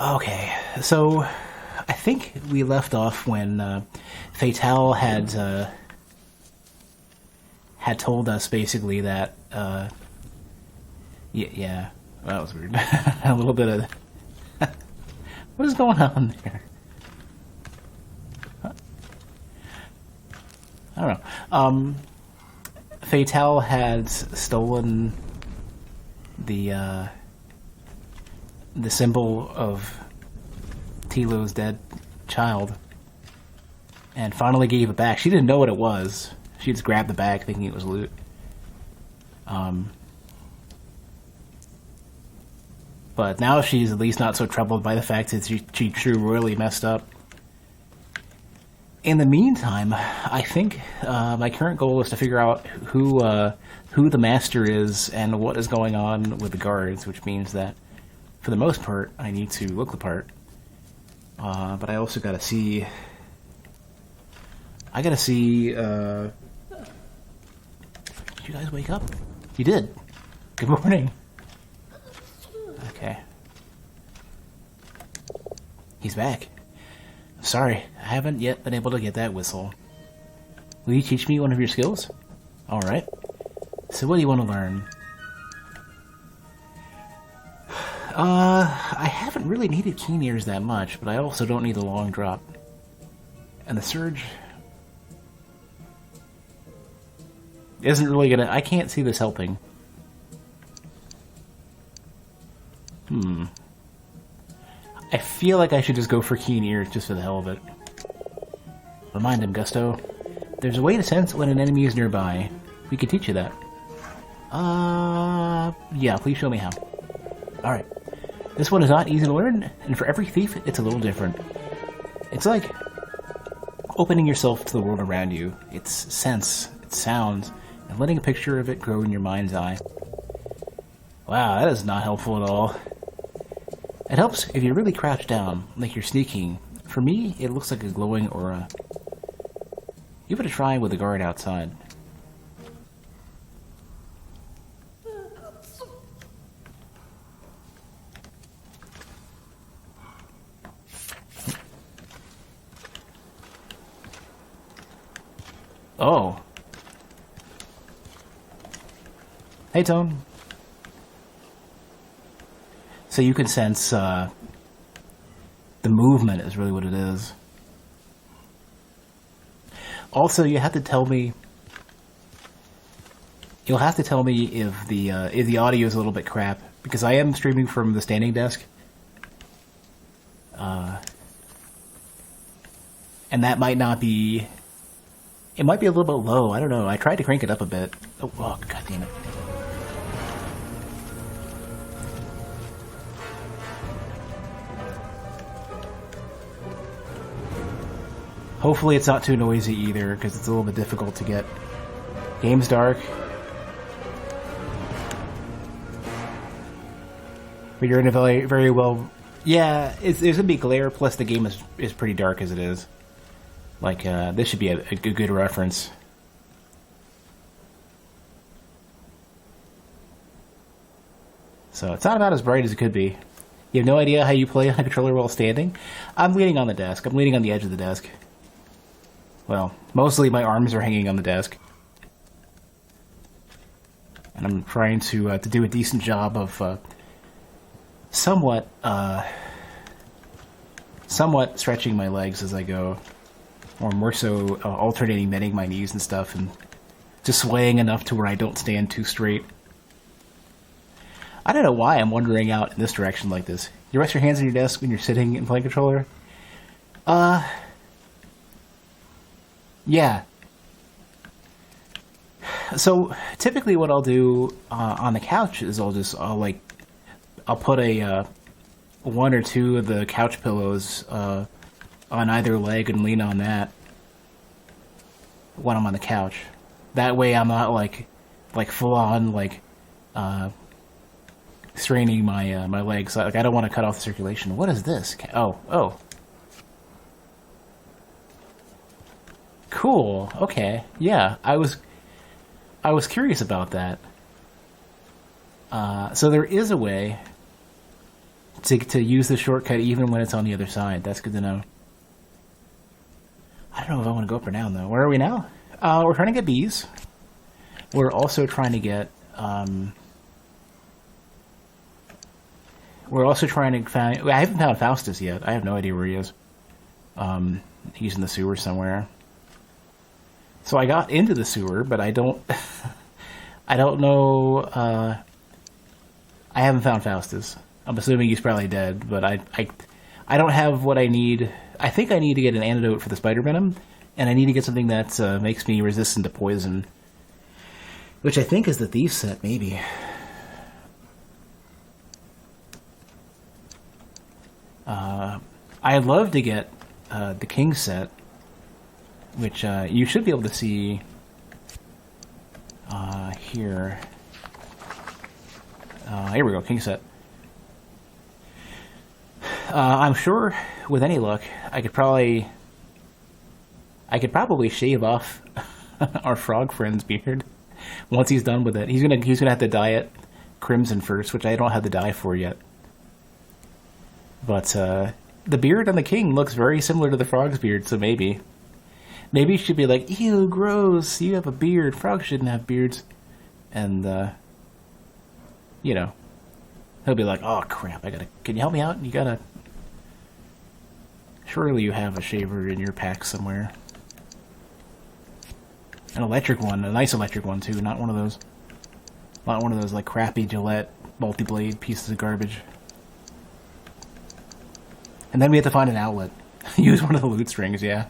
Okay, so I think we left off when Fatale had told us basically that yeah, that was weird. A little bit of what is going on there? I don't know. Fatale had stolen the symbol of Tilo's dead child and finally gave it back. She didn't know what it was. She just grabbed the bag thinking it was loot. But now she's at least not so troubled by the fact that she royally messed up. In the meantime, I think my current goal is to figure out who the master is and what is going on with the guards, which means that, for the most part, I need to look the part. But I also gotta see... I gotta see... Did you guys wake up? You did. Good morning. Okay. He's back. Sorry, I haven't yet been able to get that whistle. Will you teach me one of your skills? Alright. So what do you want to learn? I haven't really needed keen ears that much, but I also don't need the long drop. And the surge... isn't really gonna... I can't see this helping. I feel like I should just go for keen ears just for the hell of it. Remind him, Gusto. There's a way to sense when an enemy is nearby. We could teach you that. Yeah, please show me how. Alright. This one is not easy to learn, and for every thief, it's a little different. It's like opening yourself to the world around you, its sense, its sounds, and letting a picture of it grow in your mind's eye. Wow, that is not helpful at all. It helps if you really crouch down, like you're sneaking. For me, it looks like a glowing aura. Give it a try with the guard outside. Oh. Hey, Tone. So you can sense, the movement is really what it is. Also, you have to tell me... You'll have to tell me if the audio is a little bit crap, because I am streaming from the standing desk. And that might not be... It might be a little bit low, I don't know. I tried to crank it up a bit. Oh, god damn it. Hopefully it's not too noisy either, because it's a little bit difficult to get. Game's dark. But you're in a very, very well... Yeah, there's going to be glare, plus the game is pretty dark as it is. Like, this should be a good reference. So, it's not about as bright as it could be. You have no idea how you play on a controller while standing? I'm leaning on the desk. I'm leaning on the edge of the desk. Well, mostly my arms are hanging on the desk. And I'm trying to do a decent job of somewhat stretching my legs as I go. Or more so, alternating bending my knees and stuff, and just swaying enough to where I don't stand too straight. I don't know why I'm wandering out in this direction like this. You rest your hands on your desk when you're sitting and playing controller? Yeah. So, typically what I'll do on the couch is I'll put one or two of the couch pillows on either leg and lean on that when I'm on the couch. That way I'm not like full on straining my legs. Like, I don't want to cut off the circulation. What is this? Oh. Cool. Okay. Yeah, I was curious about that. So there is a way to use the shortcut even when it's on the other side. That's good to know. I don't know if I want to go up or down, though. Where are we now? We're trying to get bees. We're also trying to get... we're also trying to find... I haven't found Faustus yet. I have no idea where he is. He's in the sewer somewhere. So I got into the sewer, but I don't... I don't know... I haven't found Faustus. I'm assuming he's probably dead, but I don't have what I need. I think I need to get an antidote for the spider venom, and I need to get something that makes me resistant to poison. Which I think is the thief set, maybe. I'd love to get the king set, which you should be able to see here. Here we go, king set. I'm sure, with any luck, I could probably shave off our frog friend's beard once he's done with it. He's gonna have to dye it crimson first, which I don't have the dye for yet. But the beard on the king looks very similar to the frog's beard, so maybe he should be like, ew, gross, you have a beard. Frogs shouldn't have beards. And you know, he'll be like, oh crap, can you help me out? You gotta... Surely you have a shaver in your pack somewhere. An electric one, a nice electric one too, not one of those like crappy Gillette multi-blade pieces of garbage. And then we have to find an outlet. Use one of the loot strings, yeah.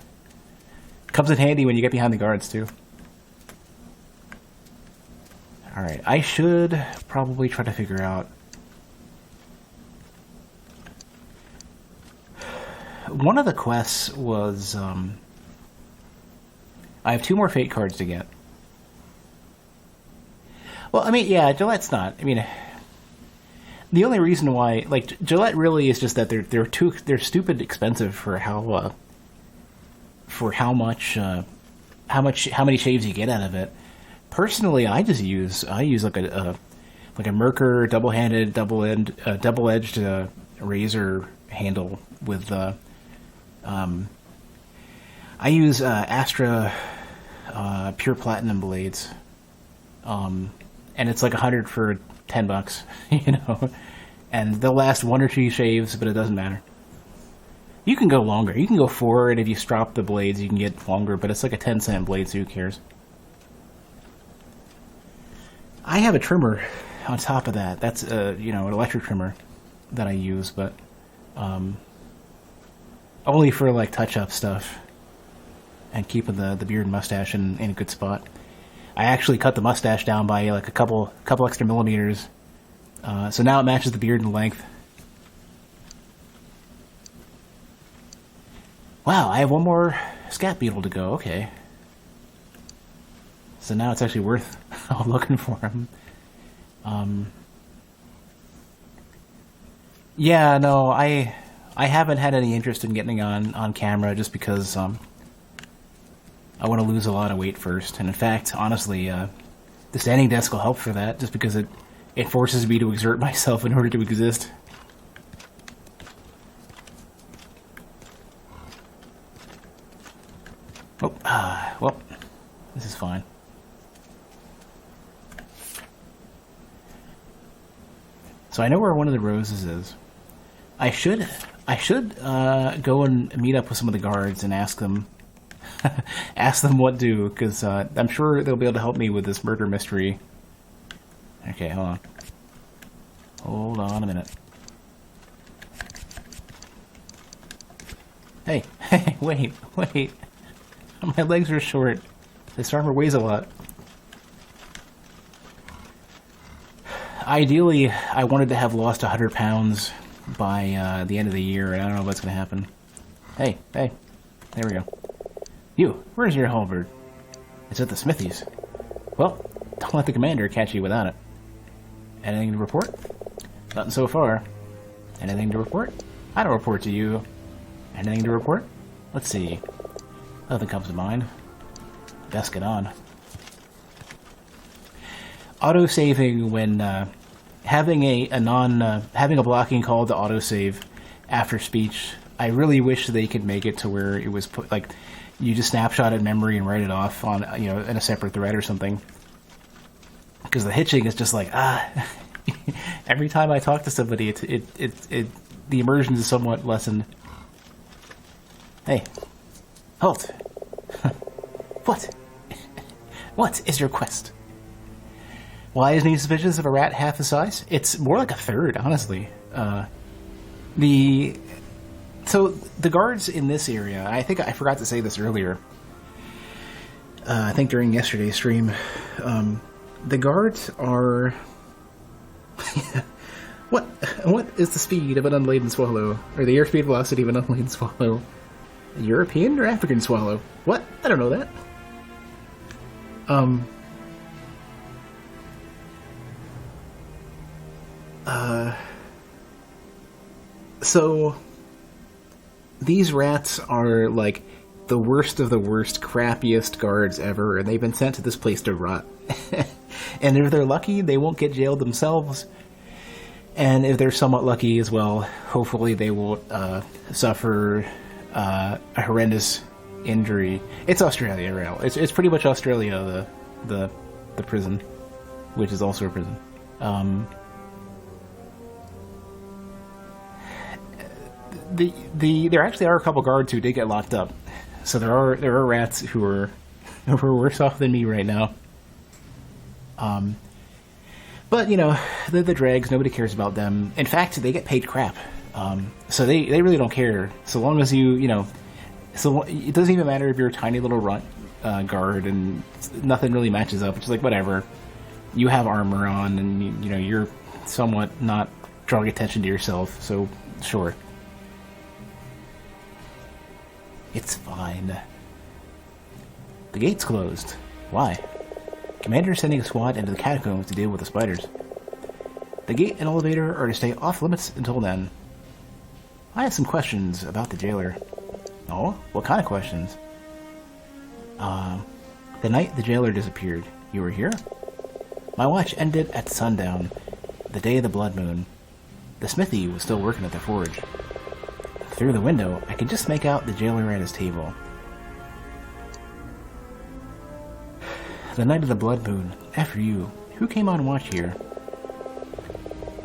Comes in handy when you get behind the guards too. Alright, I should probably try to figure out... One of the quests was, I have 2 more fate cards to get. Well, I mean, yeah, Gillette's not. I mean, the only reason why, like, Gillette really is just that they're stupid expensive for how many shaves you get out of it. Personally, I use like a Merkur double-edged razor handle with I use Astra pure platinum blades, and it's like 100 for $10, you know, and they'll last 1 or 2 shaves, but it doesn't matter. You can go longer. You can go forward if you strop the blades. You can get longer, but it's like a 10-cent blade, so who cares? I have a trimmer on top of that. That's you know, an electric trimmer that I use, but only for like touch-up stuff and keeping the beard and mustache in a good spot. I actually cut the mustache down by like a couple extra millimeters, so now it matches the beard in length. Wow, I have 1 more scat beetle to go. Okay, so now it's actually worth looking for him. Yeah, no, I haven't had any interest in getting on camera just because I want to lose a lot of weight first. And in fact, honestly, the standing desk will help for that, just because it forces me to exert myself in order to exist. Oh, well, this is fine. So I know where one of the roses is. I should go and meet up with some of the guards and ask them what to do, because I'm sure they'll be able to help me with this murder mystery. Okay, hold on a minute. Hey, wait. My legs are short. This armor weighs a lot. Ideally, I wanted to have lost 100 pounds by the end of the year, and I don't know if that's going to happen. Hey, there we go. You, where's your halberd? It's at the smithies. Well, don't let the commander catch you without it. Anything to report? Nothing so far. Anything to report? I don't report to you. Anything to report? Let's see. Nothing comes to mind. Best get on. Auto-saving when having having a blocking call to autosave after speech. I really wish they could make it to where it was put like you just snapshot in memory and write it off on in a separate thread or something. Because the hitching is just like every time I talk to somebody, the immersion is somewhat lessened. Hey, halt! What? What is your quest? Why isn't he suspicious of a rat half the size? It's more like a third, honestly. So the guards in this area, I think I forgot to say this earlier. I think during yesterday's stream, the guards are. What is the speed of an unladen swallow, or the airspeed velocity of an unladen swallow? A European or African swallow? What? I don't know that. So these rats are like the worst of the worst, crappiest guards ever, and they've been sent to this place to rot. And if they're lucky, they won't get jailed themselves. And if they're somewhat lucky as well, hopefully they won't suffer a horrendous injury. It's Australia, real. It's pretty much Australia, the prison, which is also a prison. There actually are a couple guards who did get locked up, so there are rats who are worse off than me right now. But the dregs, nobody cares about them. In fact, they get paid crap, so they really don't care. So long as so it doesn't even matter if you're a tiny little runt guard and nothing really matches up. It's like whatever. You have armor on, and you're somewhat not drawing attention to yourself. So sure. It's fine. The gate's closed. Why? Commander is sending a squad into the catacombs to deal with the spiders. The gate and elevator are to stay off limits until then. I have some questions about the jailer. Oh? What kind of questions? The night the jailer disappeared, you were here? My watch ended at sundown, the day of the blood moon. The smithy was still working at the forge. Through the window, I could just make out the jailer at his table. The night of the blood moon, after you, who came on watch here?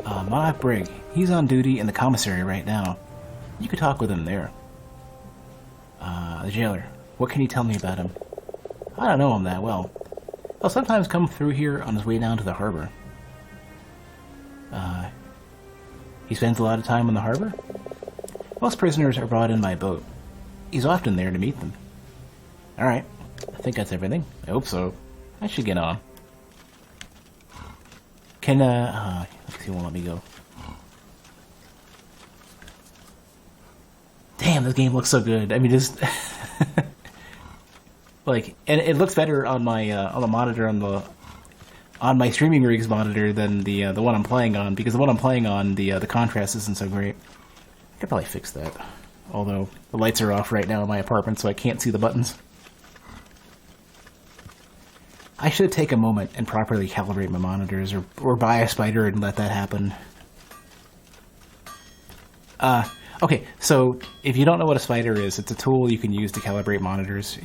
Ma Brigg. He's on duty in the commissary right now. You could talk with him there. The jailer. What can you tell me about him? I don't know him that well. He'll sometimes come through here on his way down to the harbor. He spends a lot of time in the harbor? Most prisoners are brought in by boat. He's often there to meet them. Alright. I think that's everything. I hope so. I should get on. Can, he won't let me go. Damn, this game looks so good. I mean, just... like, and it looks better on the monitor, on my streaming rig's monitor than the one I'm playing on, because the one I'm playing on, the contrast isn't so great. I could probably fix that. Although, the lights are off right now in my apartment, so I can't see the buttons. I should take a moment and properly calibrate my monitors, or buy a spider and let that happen. Okay, so if you don't know what a spider is, it's a tool you can use to calibrate monitors.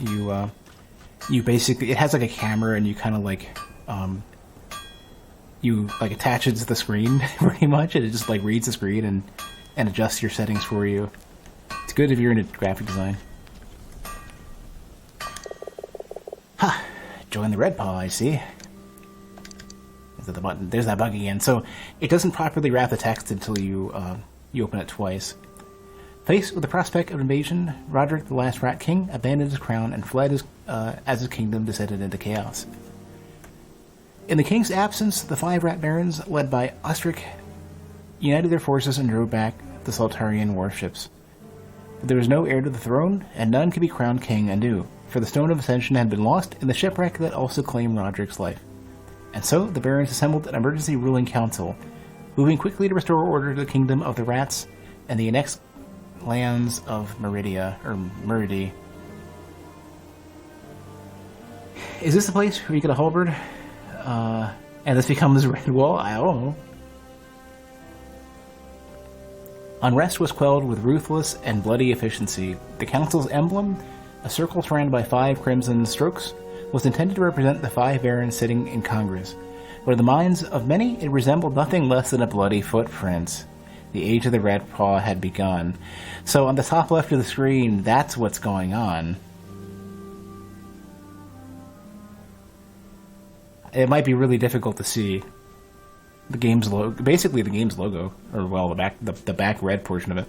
You basically, it has like a camera, and you kind of like, you like attach it to the screen pretty much, and it just like reads the screen and adjusts your settings for you. It's good if you're into graphic design. Ha! Join the red paw, I see. There's the button. There's that bug again. So it doesn't properly wrap the text until you open it twice. Faced with the prospect of invasion, Roderick the Last Rat King abandoned his crown and fled as his kingdom descended into chaos. In the king's absence, the 5 rat barons, led by Ostrich, united their forces and drove back the Saltarian warships. But there was no heir to the throne, and none could be crowned king anew, for the Stone of Ascension had been lost in the shipwreck that also claimed Roderick's life. And so the barons assembled an emergency ruling council, moving quickly to restore order to the kingdom of the rats and the annexed lands of Meridi. Is this the place where you get a halberd? And this becomes Red Wall? I don't know. Unrest was quelled with ruthless and bloody efficiency. The council's emblem, a circle surrounded by 5 crimson strokes, was intended to represent the 5 barons sitting in Congress. But in the minds of many, it resembled nothing less than a bloody footprint. The age of the Red Paw had begun. So on the top left of the screen, that's what's going on. It might be really difficult to see the game's logo, basically the game's logo, or well, the back red portion of it.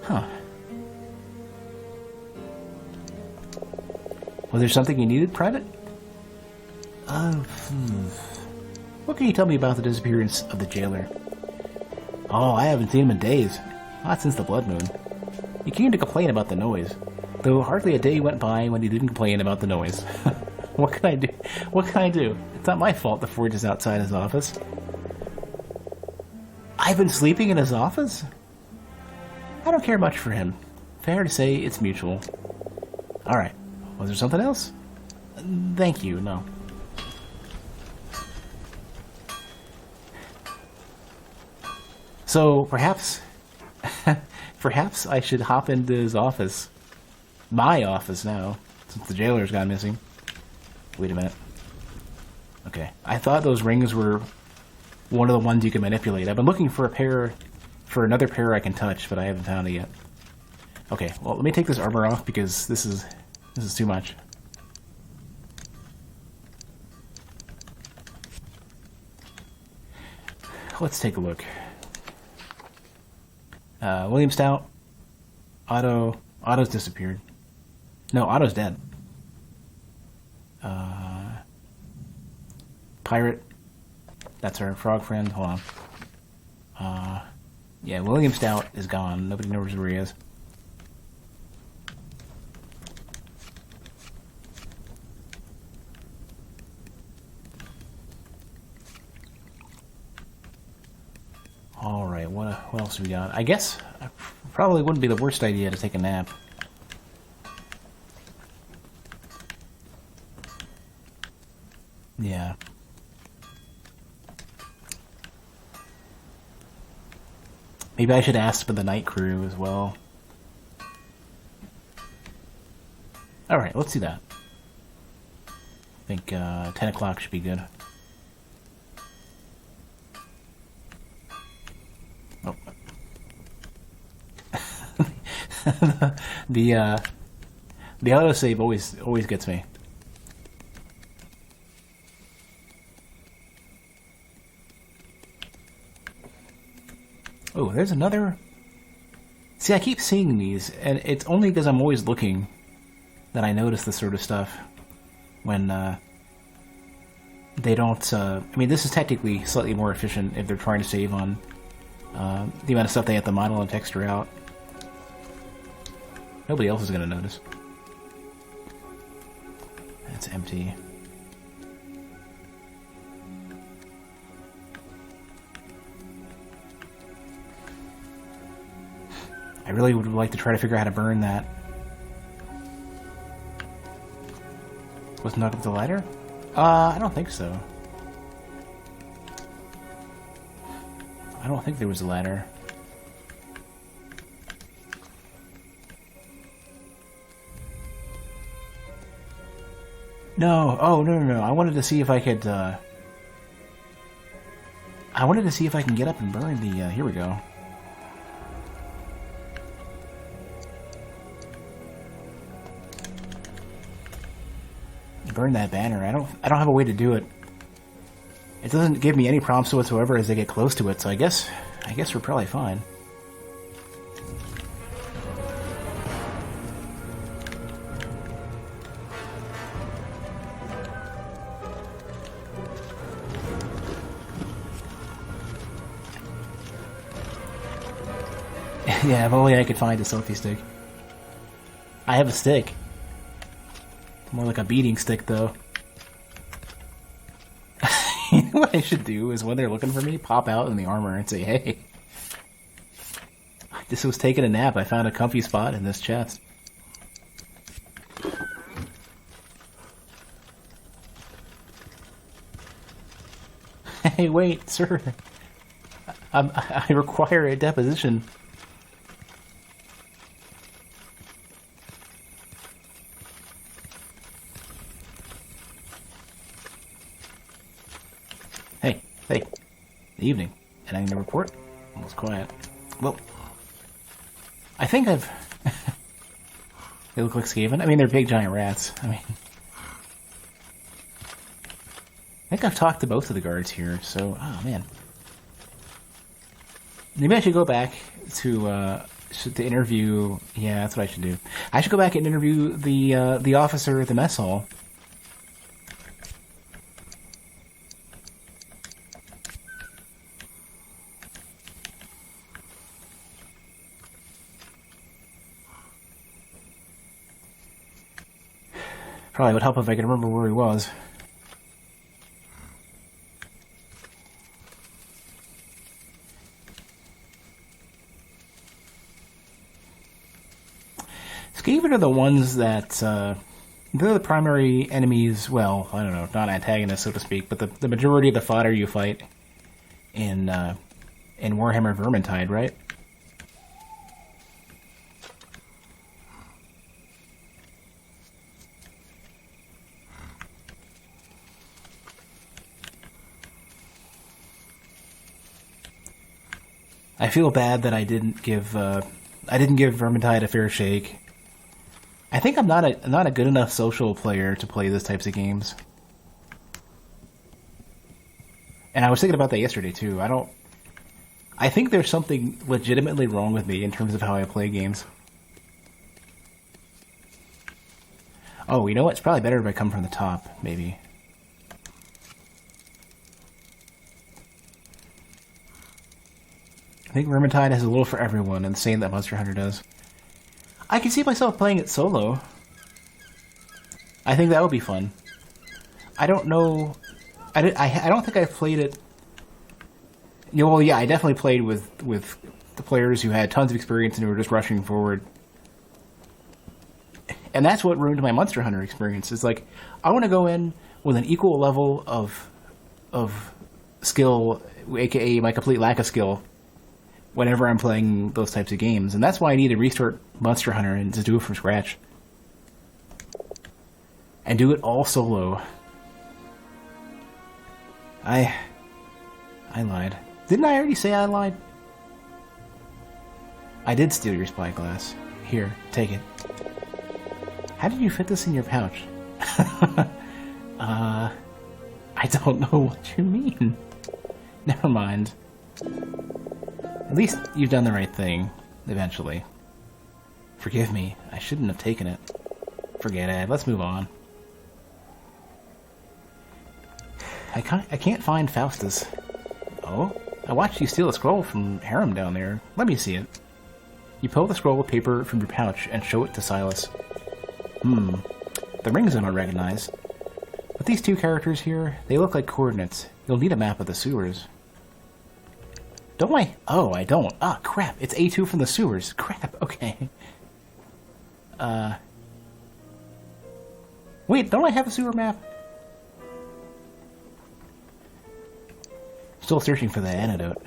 Huh. Was there something you needed, Private? What can you tell me about the disappearance of the jailer? Oh, I haven't seen him in days. Not since the Blood Moon. He came to complain about the noise, though hardly a day went by when he didn't complain about the noise. What can I do? What can I do? It's not my fault the forge is outside his office. I've been sleeping in his office? I don't care much for him. Fair to say it's mutual. Alright. Was there something else? Thank you, no. So, perhaps... perhaps I should hop into his office. My office now, since the jailer's gone missing. Wait a minute. Okay. I thought those rings were one of the ones you can manipulate. I've been looking for another pair I can touch, but I haven't found it yet. Okay, well, let me take this armor off because this is too much. Let's take a look. William Stout. Otto's disappeared. No, Otto's dead. Pirate. That's our frog friend. Hold on. Yeah, William Stout is gone. Nobody knows where he is. Alright, what else do we got? I guess probably wouldn't be the worst idea to take a nap. Yeah. Maybe I should ask for the night crew as well. Alright, let's do that. I think 10 o'clock should be good. Oh. the autosave always gets me. Oh, there's another... See, I keep seeing these, and it's only because I'm always looking that I notice this sort of stuff. When, they don't, I mean, this is technically slightly more efficient if they're trying to save on, the amount of stuff they have to model and texture out. Nobody else is gonna notice. It's empty. I really would like to try to figure out how to burn that. Wasn't hooked up the lighter? I don't think so. I don't think there was a ladder. No, oh, no. I wanted to see if I could, I wanted to see if I can get up and burn the, here we go. Burn that banner. I don't have a way to do it. It doesn't give me any prompts whatsoever as I get close to it, so I guess we're probably fine. Yeah, if only I could find a selfie stick. I have a stick. More like a beating stick, though. You know what I should do is when they're looking for me, pop out in the armor and say, hey, I just was taking a nap. I found a comfy spot in this chest. Hey, wait, sir. I require a deposition. Hey, hey. Evening. And I'm gonna report. Almost quiet. Well, I think I've... They look like Skaven. I mean, they're big giant rats. I mean... I think I've talked to both of the guards here, so... Oh, man. Maybe I should go back to interview... Yeah, that's what I should do. I should go back and interview the officer at the mess hall. Probably would help if I could remember where he was. Skaven are the ones that, they're the primary enemies, well, I don't know, not antagonists, so to speak, but the majority of the fodder you fight in Warhammer Vermintide, right? I feel bad that I didn't give Vermintide a fair shake. I think I'm not a good enough social player to play these types of games. And I was thinking about that yesterday too. I think there's something legitimately wrong with me in terms of how I play games. Oh, you know what? It's probably better if I come from the top, maybe. I think Vermintide has a little for everyone, and the same that Monster Hunter does. I can see myself playing it solo. I think that would be fun. I don't know... I don't think I've played it... Yeah, well, yeah, I definitely played with the players who had tons of experience and who were just rushing forward. And that's what ruined my Monster Hunter experience. It's like, I want to go in with an equal level of skill, aka my complete lack of skill, whenever I'm playing those types of games. And that's why I need to restart Monster Hunter and just do it from scratch. And do it all solo. I lied. Didn't I already say I lied? I did steal your spyglass. Here, take it. How did you fit this in your pouch? I don't know what you mean. Never mind. At least you've done the right thing, eventually. Forgive me, I shouldn't have taken it. Forget it, let's move on. I can't find Faustus. Oh? I watched you steal a scroll from Harem down there. Let me see it. You pull the scroll of paper from your pouch and show it to Silas. The rings I don't recognize. But these two characters here, they look like coordinates. You'll need a map of the sewers. Don't I? Oh, I don't. Ah, crap. It's A2 from the sewers. Crap. Okay. Wait, don't I have a sewer map? Still searching for that antidote.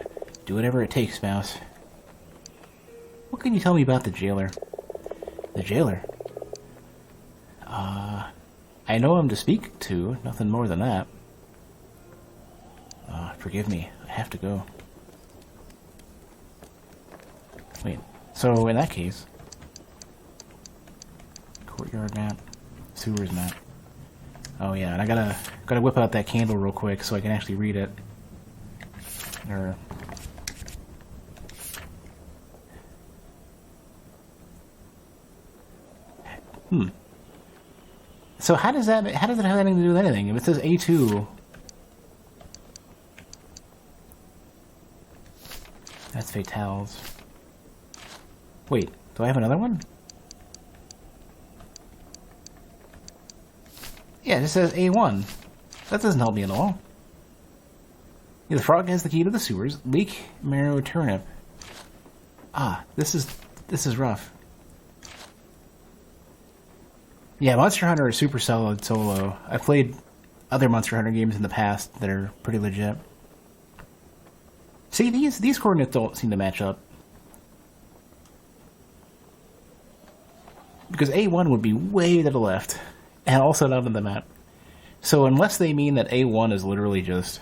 Do whatever it takes, Mouse. What can you tell me about the jailer? The jailer? I know him to speak to. Nothing more than that. Forgive me. I have to go. Wait, so in that case... Courtyard map. Sewers map. Oh yeah, and I gotta whip out that candle real quick so I can actually read it. Or... So how does it have anything to do with anything? If it says A2... That's Fatales. Wait, do I have another one? Yeah, it just says A1. That doesn't help me at all. Yeah, the frog has the key to the sewers. Leek, marrow, turnip. Ah, this is rough. Yeah, Monster Hunter is super solid solo. I've played other Monster Hunter games in the past that are pretty legit. See, these coordinates don't seem to match up. Because A1 would be way to the left, and also not on the map. So unless they mean that A1 is literally just,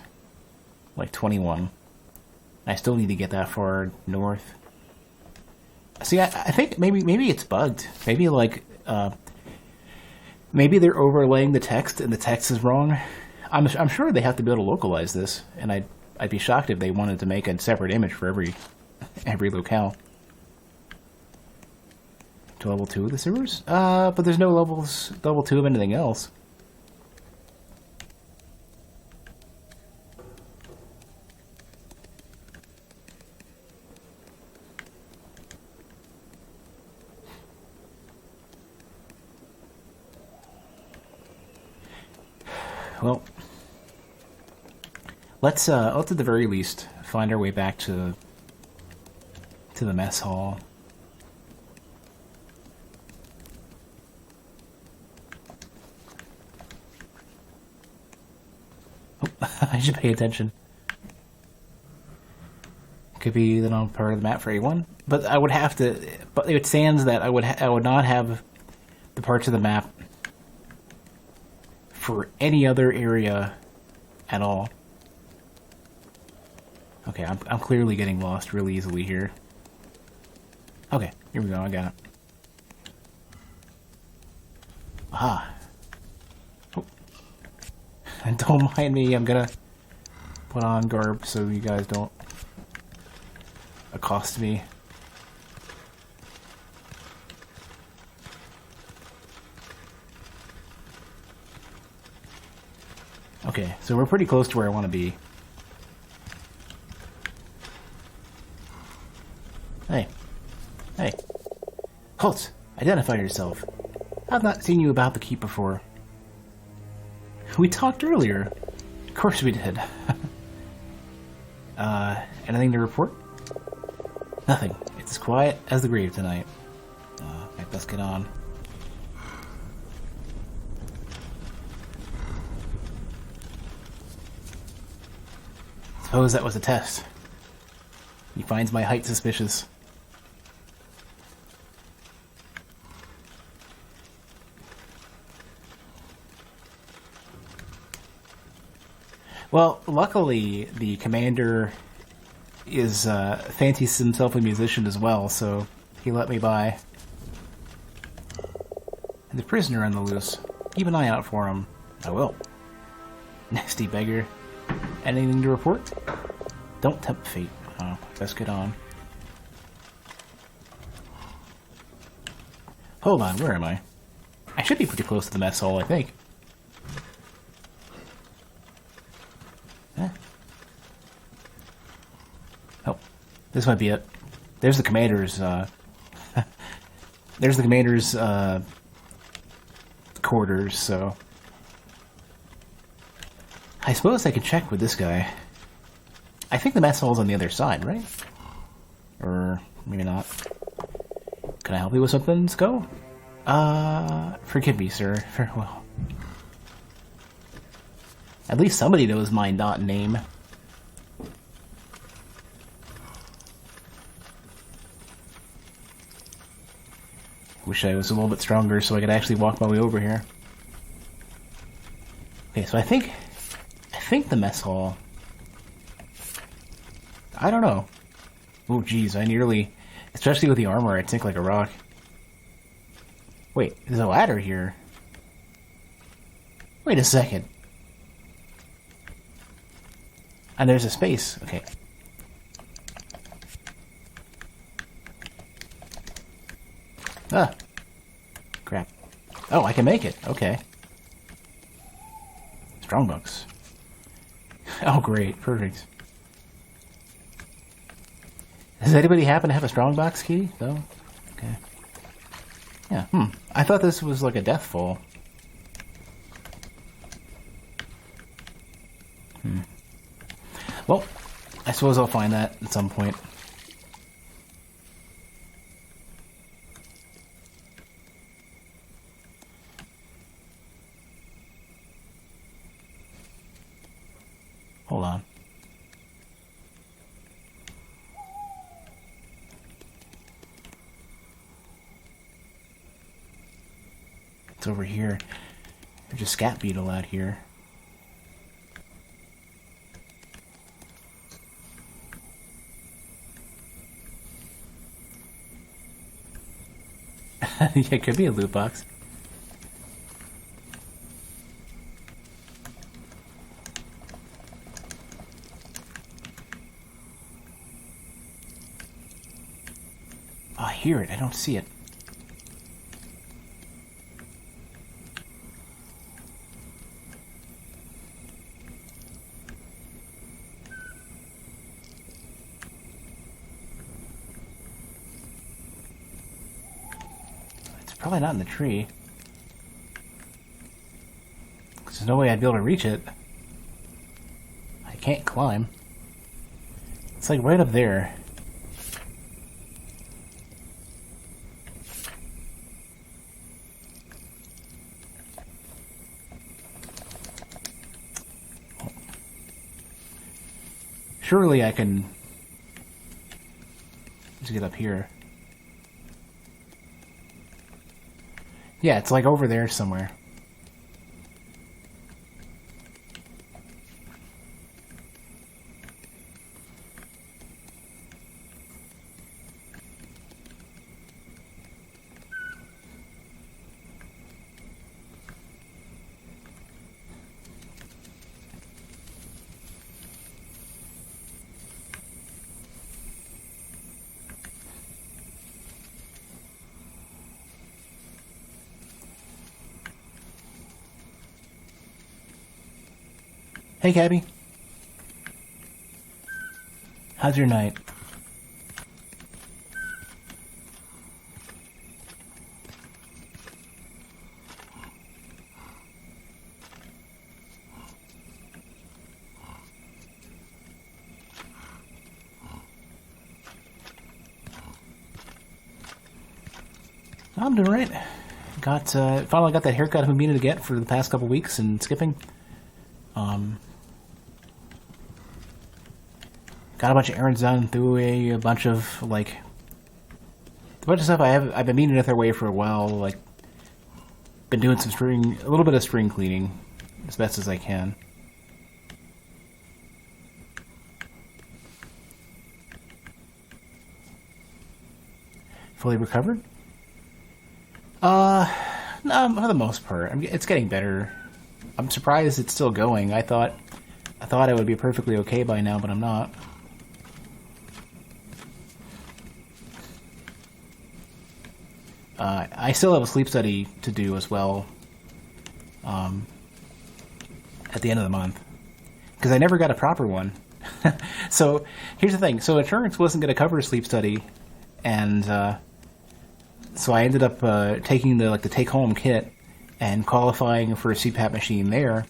like, 21, I still need to get that far north. See, I think maybe it's bugged. Maybe, like, maybe they're overlaying the text, and the text is wrong. I'm sure they have to be able to localize this, and I'd be shocked if they wanted to make a separate image for every locale. To level 2 of the sewers? But there's no level 2 of anything else. Well, let's at the very least find our way back to the mess hall. I should pay attention. Could be that I'm part of the map for A1, but I would have to. But it stands that I would not have the parts of the map for any other area at all. Okay, I'm clearly getting lost really easily here. Okay, here we go. I got it. Aha. Oh. And don't mind me. I'm gonna put on garb so you guys don't accost me. Okay, so we're pretty close to where I want to be. Hey. Hey. Halt! Identify yourself. I've not seen you about the keep before. We talked earlier. Of course we did. Anything to report? Nothing. It's as quiet as the grave tonight. I best get on. Suppose that was a test. He finds my height suspicious. Well, luckily, the commander fancies himself a musician as well, so he let me by. And the prisoner on the loose. Keep an eye out for him. I will. Nasty beggar. Anything to report? Don't tempt fate. Oh, best get on. Hold on, where am I? I should be pretty close to the mess hall, I think. Oh, this might be it. There's the commander's, there's the commander's, quarters, so... I suppose I could check with this guy. I think the mess hall's on the other side, right? Or maybe not. Can I help you with something, Let's go? Forgive me, sir. Farewell. At least somebody knows my not name. Wish I was a little bit stronger so I could actually walk my way over here. Okay, so I think the mess hall... I don't know. Oh, geez, I nearly... Especially with the armor, I'd sink like a rock. Wait, there's a ladder here. Wait a second. And there's a space. Okay. Ah. Crap. Oh, I can make it. Okay. Strongbox. Oh, great. Perfect. Does anybody happen to have a strongbox key? No? Okay. Yeah, I thought this was like a death fall. Well, I suppose I'll find that at some point. Hold on. It's over here. There's a scat beetle out here. Yeah, it could be a loot box. Oh, I hear it. I don't see it. Probably not in the tree. There's no way I'd be able to reach it. I can't climb. It's like right up there. Surely I can just get up here. Yeah, it's like over there somewhere. Hey, Gabby. How's your night? I'm doing right. Finally got that haircut I've been meaning to get for the past couple weeks and skipping. Got a bunch of errands done, threw away a bunch of stuff I've been meaning to throw away for a while. Like, been doing a little bit of spring cleaning, as best as I can. Fully recovered? No, for the most part. It's getting better. I'm surprised it's still going. I thought I would be perfectly okay by now, but I'm not. I still have a sleep study to do as well at the end of the month, because I never got a proper one. So here's the thing. So insurance wasn't going to cover a sleep study, and so I ended up taking the take-home kit and qualifying for a CPAP machine there.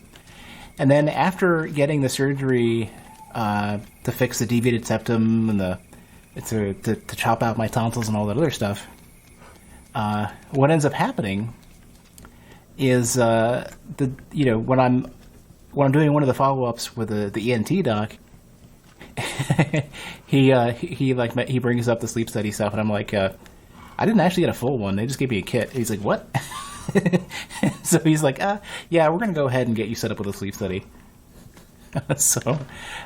And then after getting the surgery to fix the deviated septum and to chop out my tonsils and all that other stuff, what ends up happening is when I'm doing one of the follow-ups with the ENT doc, he brings up the sleep study stuff, and I'm like, I didn't actually get a full one. They just gave me a kit. He's like, what? So he's like, yeah, we're gonna go ahead and get you set up with a sleep study. So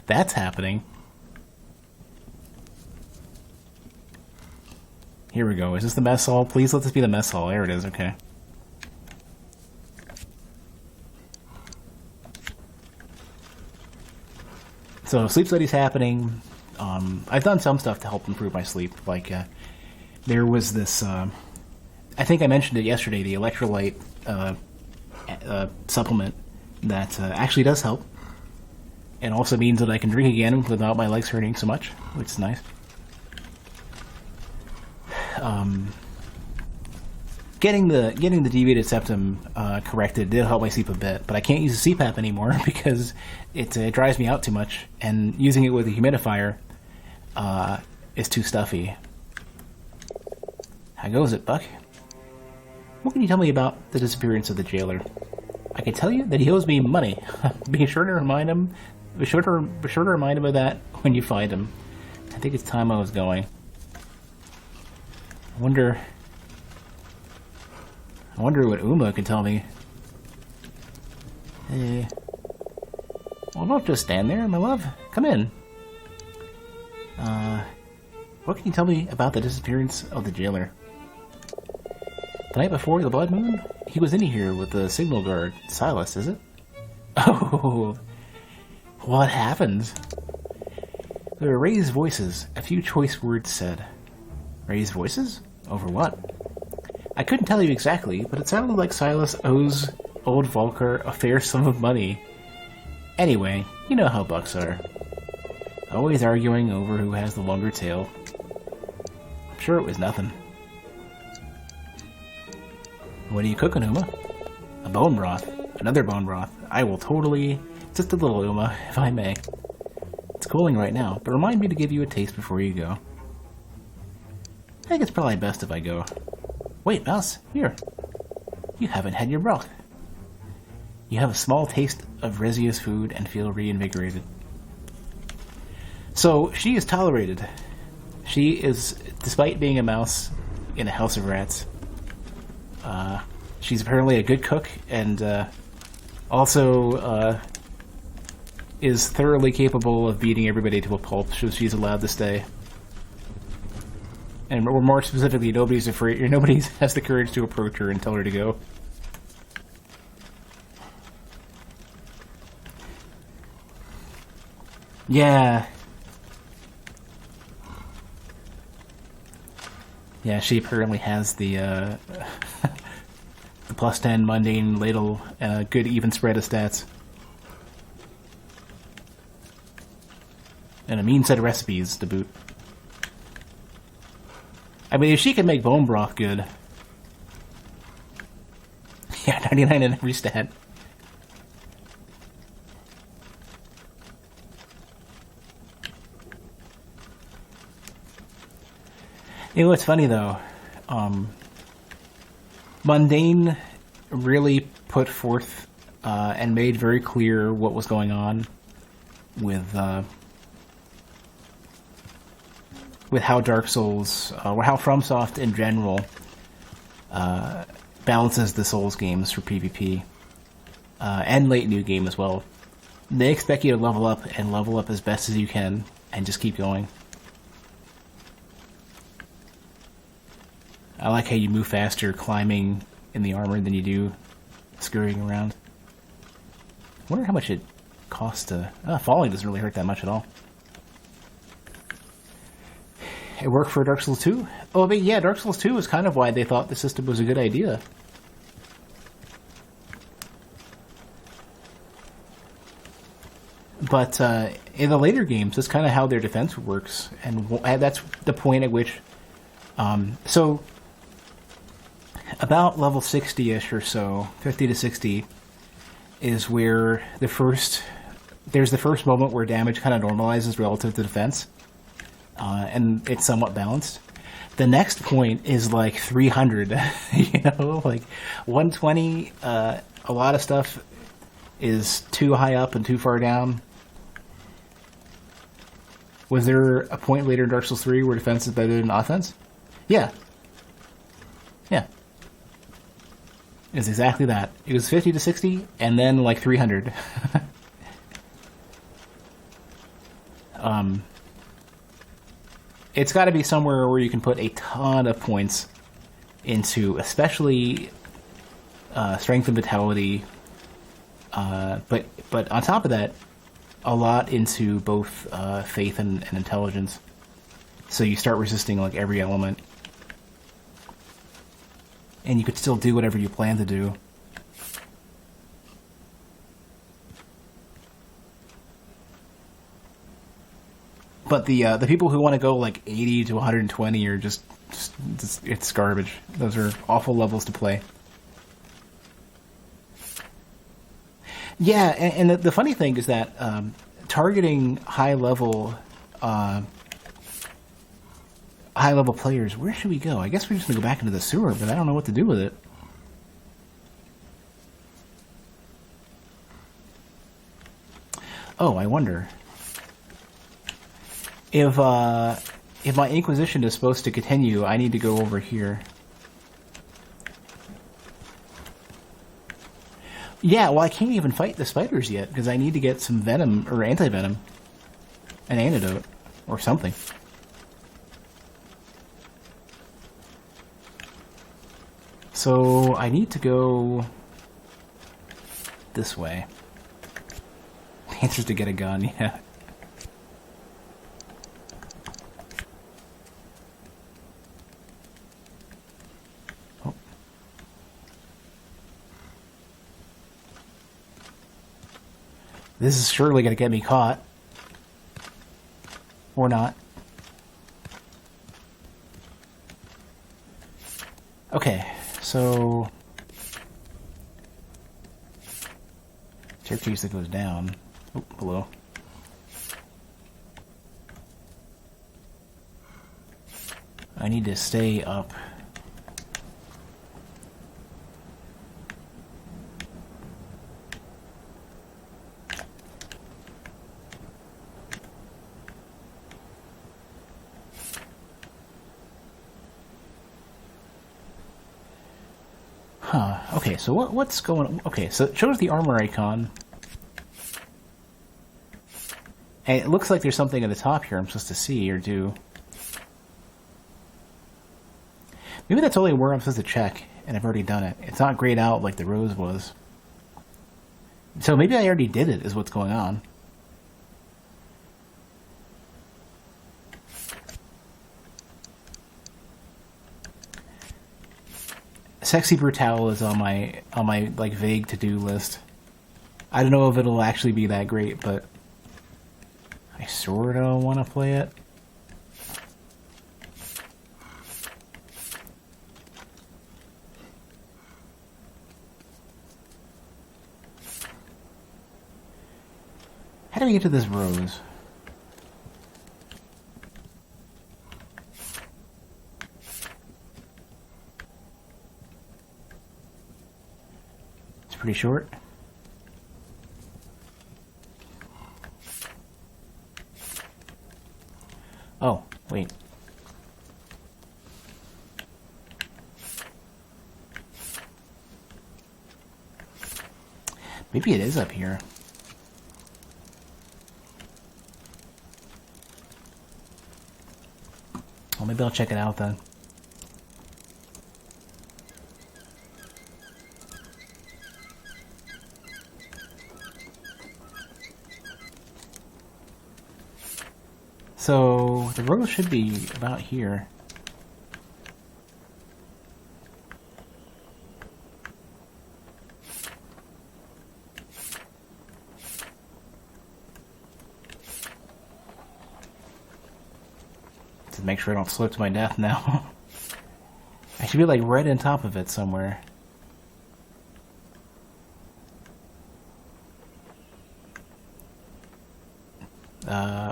that's happening. Here we go. Is this the mess hall? Please let this be the mess hall. There it is. Okay. So sleep study's happening. I've done some stuff to help improve my sleep. Like there was this. I think I mentioned it yesterday. The electrolyte supplement that actually does help. It also means that I can drink again without my legs hurting so much, which is nice. Getting the deviated septum corrected did help my sleep a bit, but I can't use a CPAP anymore because it drives me out too much, and using it with a humidifier is too stuffy. How goes it, Buck? What can you tell me about the disappearance of the jailer? I can tell you that he owes me money. Be sure to remind him. Be sure to remind him of that when you find him. I think it's time I was going. I I wonder what Uma can tell me. Well, don't just stand there, my love. Come in. What can you tell me about the disappearance of the jailer? The night before the blood moon? He was in here with the signal guard. Silas, is it? Oh, what happened? There were raised voices, a few choice words said. Raised voices? Over what? I couldn't tell you exactly, but it sounded like Silas owes old Volker a fair sum of money. Anyway, you know how bucks are. Always arguing over who has the longer tail. I'm sure it was nothing. What are you cooking, Uma? A bone broth. Another bone broth. I will totally... Just a little, Uma, if I may. It's cooling right now, but remind me to give you a taste before you go. I think it's probably best if I go. Wait, Mouse, here. You haven't had your broth. You have a small taste of Rezia's food and feel reinvigorated. So, she is tolerated. She is, despite being a mouse in a house of rats, she's apparently a good cook, and also is thoroughly capable of beating everybody to a pulp, so she's allowed to stay. And more specifically, nobody's afraid, or nobody has the courage to approach her and tell her to go. Yeah. Yeah, she apparently has the the plus 10 mundane ladle and a good even spread of stats. And a mean set of recipes to boot. I mean, if she can make bone broth good... Yeah, 99 in every stat. You know what's funny, though? Mundane really put forth and made very clear what was going on with how Dark Souls, or how FromSoft in general, balances the Souls games for PvP, and late new game as well. They expect you to level up as best as you can, and just keep going. I like how you move faster climbing in the armor than you do scurrying around. I wonder how much it costs to... falling doesn't really hurt that much at all. It worked for Dark Souls 2? Oh, I mean, yeah, Dark Souls 2 is kind of why they thought the system was a good idea. But in the later games, that's kind of how their defense works. And that's the point at which... so... About level 60-ish or so, 50 to 60, is where there's the first moment where damage kind of normalizes relative to defense, and it's somewhat balanced. The next point is like 300, you know, like 120, a lot of stuff is too high up and too far down. Was there a point later in Dark Souls 3 where defense is better than offense? Yeah. Yeah. It's exactly that. It was 50 to 60, and then like 300. It's got to be somewhere where you can put a ton of points into, especially strength and vitality, but on top of that, a lot into both faith and intelligence. So you start resisting like every element. And you could still do whatever you plan to do. But the people who want to go like 80 to 120 are just it's garbage. Those are awful levels to play. Yeah, and the funny thing is that targeting high level players, where should we go? I guess we're just going to go back into the sewer, but I don't know what to do with it. Oh, I wonder. If my Inquisition is supposed to continue, I need to go over here. Yeah, well, I can't even fight the spiders yet, because I need to get some venom, or anti-venom. An antidote. Or something. So, I need to go... this way. The answer's to get a gun, yeah. Oh. This is surely going to get me caught. Or not. Okay, so... staircase that goes down. Oh, hello. I need to stay up. Huh, okay, so what's going on? Okay, so it shows the armor icon. And it looks like there's something at the top here I'm supposed to see or do. Maybe that's only where I'm supposed to check, and I've already done it. It's not grayed out like the rose was. So maybe I already did it, is what's going on. Sexy Brutal is on my like vague to-do list. I don't know if it'll actually be that great, but I sorta want to play it. How do we get to this rose? It's pretty short. Oh, wait. Maybe it is up here. Well, maybe I'll check it out then. So, the rose should be about here. To make sure I don't slip to my death now. I should be like right on top of it somewhere.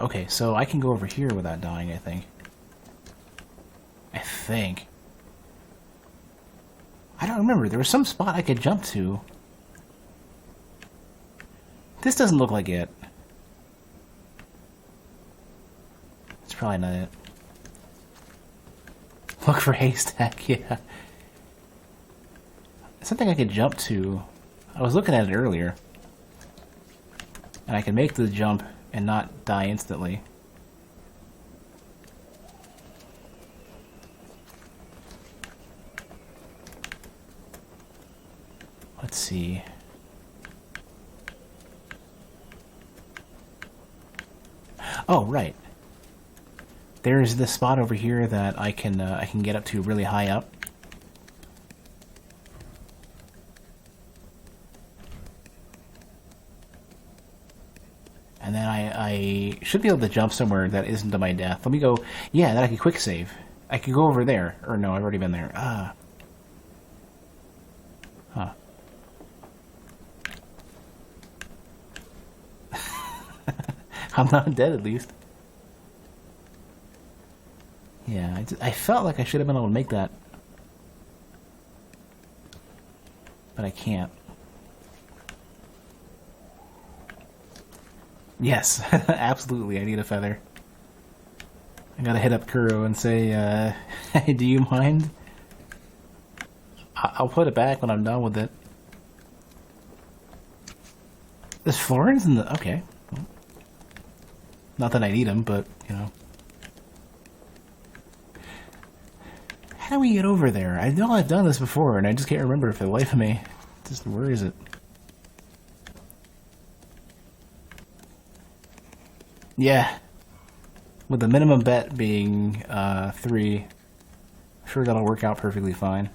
Okay, so I can go over here without dying, I think. I don't remember. There was some spot I could jump to. This doesn't look like it. It's probably not it. Look for haystack, yeah. Something I could jump to. I was looking at it earlier. And I can make the jump and not die instantly. Let's see. Oh, right. There's this spot over here that I can get up to really high up. And then I should be able to jump somewhere that isn't to my death. Let me go. Yeah, then I can quick save. I can go over there. Or no, I've already been there. Ah. Huh. I'm not dead, at least. Yeah, I felt like I should have been able to make that. But I can't. Yes, absolutely, I need a feather. I gotta hit up Kuro and say, hey, do you mind? I'll put it back when I'm done with it. There's Florins in the... Okay. Not that I need them, but, you know. How do we get over there? I know I've done this before, and I just can't remember for the life of me. Just, where is it? Yeah. With the minimum bet being 3, sure that'll work out perfectly fine.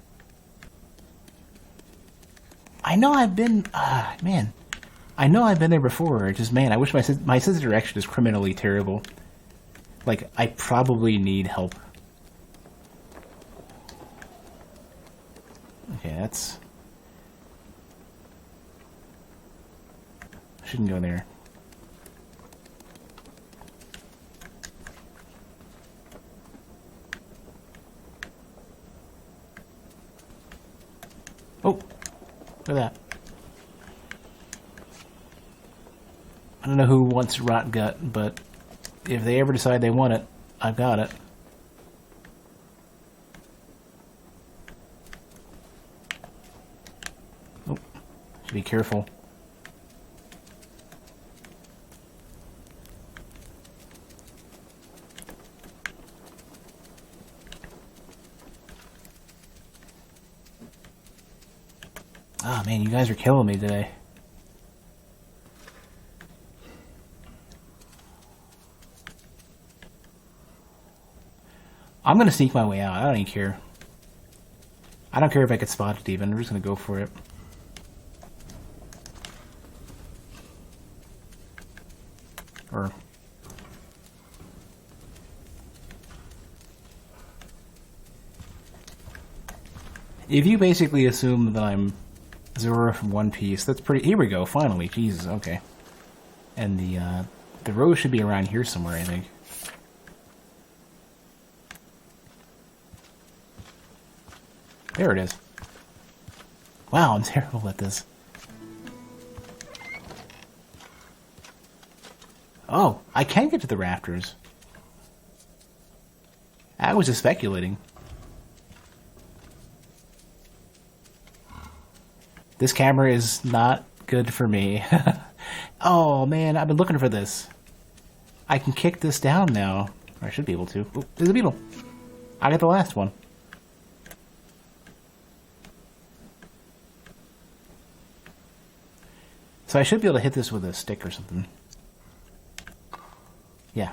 I know I've been... man. I know I've been there before. Just, man, I wish my sense of direction is criminally terrible. Like, I probably need help. Okay, that's... Shouldn't go there. Oh! Look at that. I don't know who wants rot gut, but if they ever decide they want it, I've got it. Oh, should be careful. Ah, man, you guys are killing me today. I'm gonna sneak my way out. I don't even care. I don't care if I get spotted even. I'm just gonna go for it. Or... If you basically assume that I'm Zora from One Piece, that's pretty... Here we go, finally. Jesus, okay. And the rose should be around here somewhere, I think. There it is. Wow, I'm terrible at this. Oh, I can get to the rafters. I was just speculating. This camera is not good for me. Oh, man, I've been looking for this. I can kick this down now. Or I should be able to. Oh, there's a beetle. I got the last one. So I should be able to hit this with a stick or something. Yeah.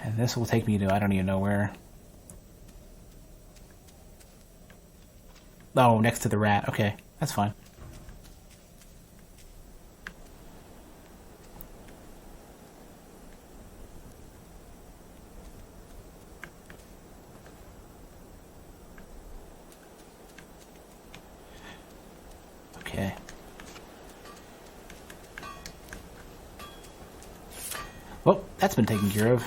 And this will take me to I don't even know where. Oh, next to the rat. Okay, that's fine. Okay. Well, that's been taken care of.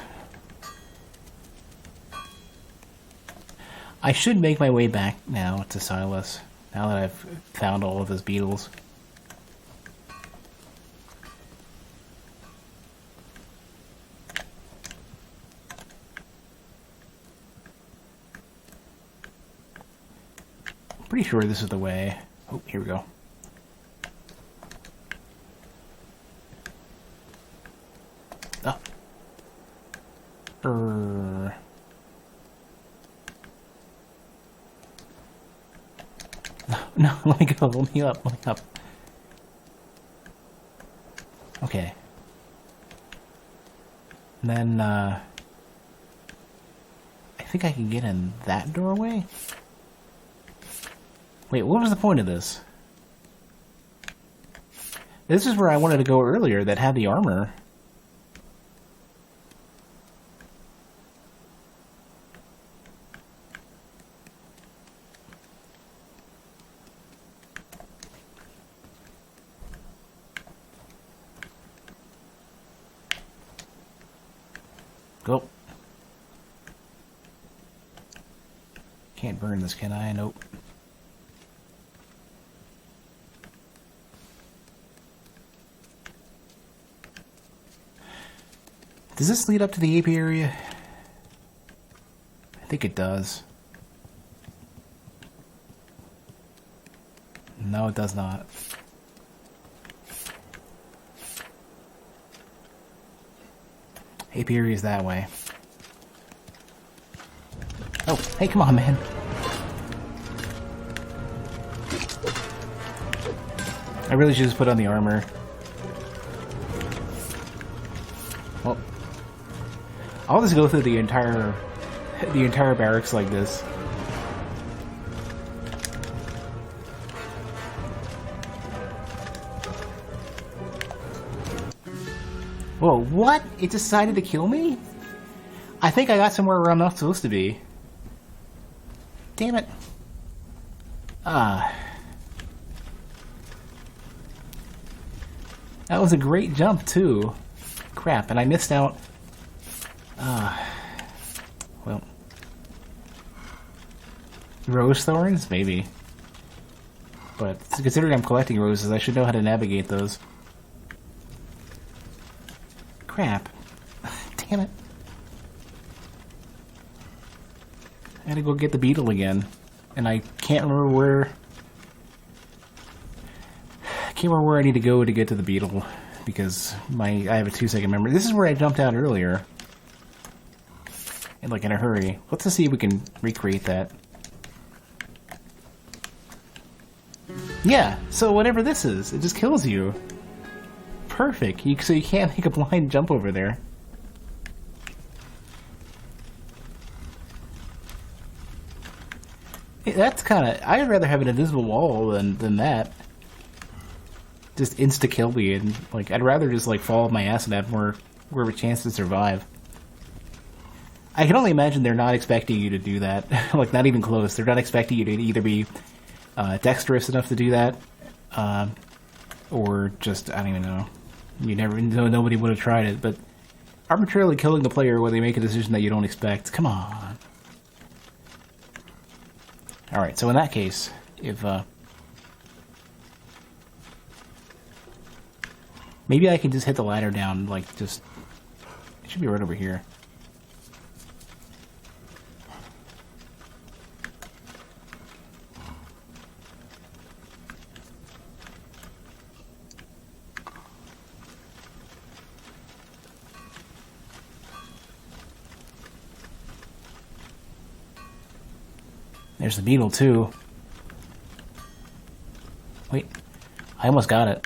I should make my way back now to Silas, now that I've found all of his beetles. I'm pretty sure this is the way. Oh, here we go. Oh. No, let me go. Let me up. Let me up. Okay. And then, I think I can get in that doorway? Wait, what was the point of this? This is where I wanted to go earlier that had the armor. Go. Can't burn this, can I? Nope. Does this lead up to the apiary area? I think it does. no, it does not. Apiary is that way. Oh, hey, come on, man. I really should just put on the armor. Well, I'll just go through the entire barracks like this. Whoa, what? It decided to kill me? I think I got somewhere where I'm not supposed to be. Damn it. That was a great jump, too. Crap, and I missed out. Well. Rose thorns? Maybe. But considering I'm collecting roses, I should know how to navigate those. Crap. Damn it. I gotta go get the beetle again. And I can't remember where... I can't remember where I need to go to get to the beetle. Because I have a 2-second memory. This is where I jumped out earlier. And like in a hurry. Let's just see if we can recreate that. Yeah, so whatever this is, it just kills you. Perfect. So you can't make a blind jump over there. That's kind of... I'd rather have an invisible wall than that. Just insta-kill me, and like I'd rather just like fall on my ass and have more of a chance to survive. I can only imagine they're not expecting you to do that. Like, not even close. They're not expecting you to either be dexterous enough to do that, or just, I don't even know. You never know, nobody would have tried it, but arbitrarily killing the player when they make a decision that you don't expect. Come on. Alright, so in that case, if, maybe I can just hit the ladder down, like, just... It should be right over here. There's the beetle, too. Wait. I almost got it.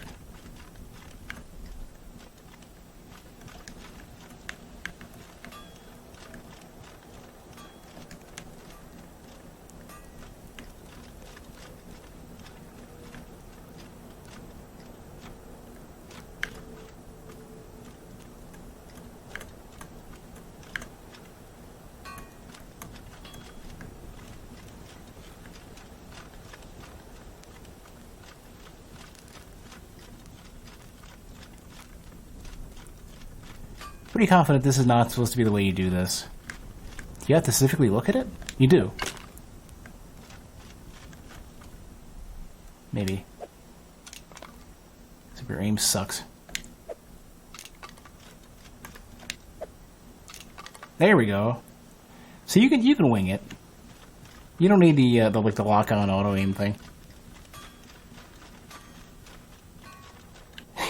Pretty confident this is not supposed to be the way you do this. Do you have to specifically look at it? You do. Maybe. Except your aim sucks. There we go. So you can wing it. You don't need the lock-on auto aim thing.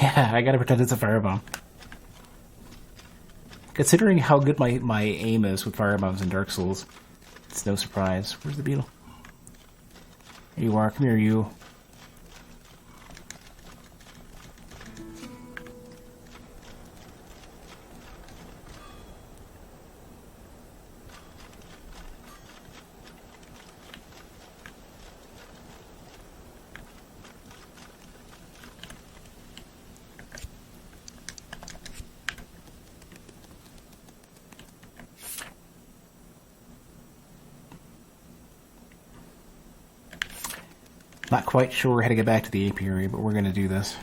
Yeah, I gotta pretend it's a firebomb. Considering how good my aim is with firebombs in Dark Souls, it's no surprise. Where's the beetle? Here you are. Come here, you. Not quite sure how to get back to the apiary, but we're going to do this.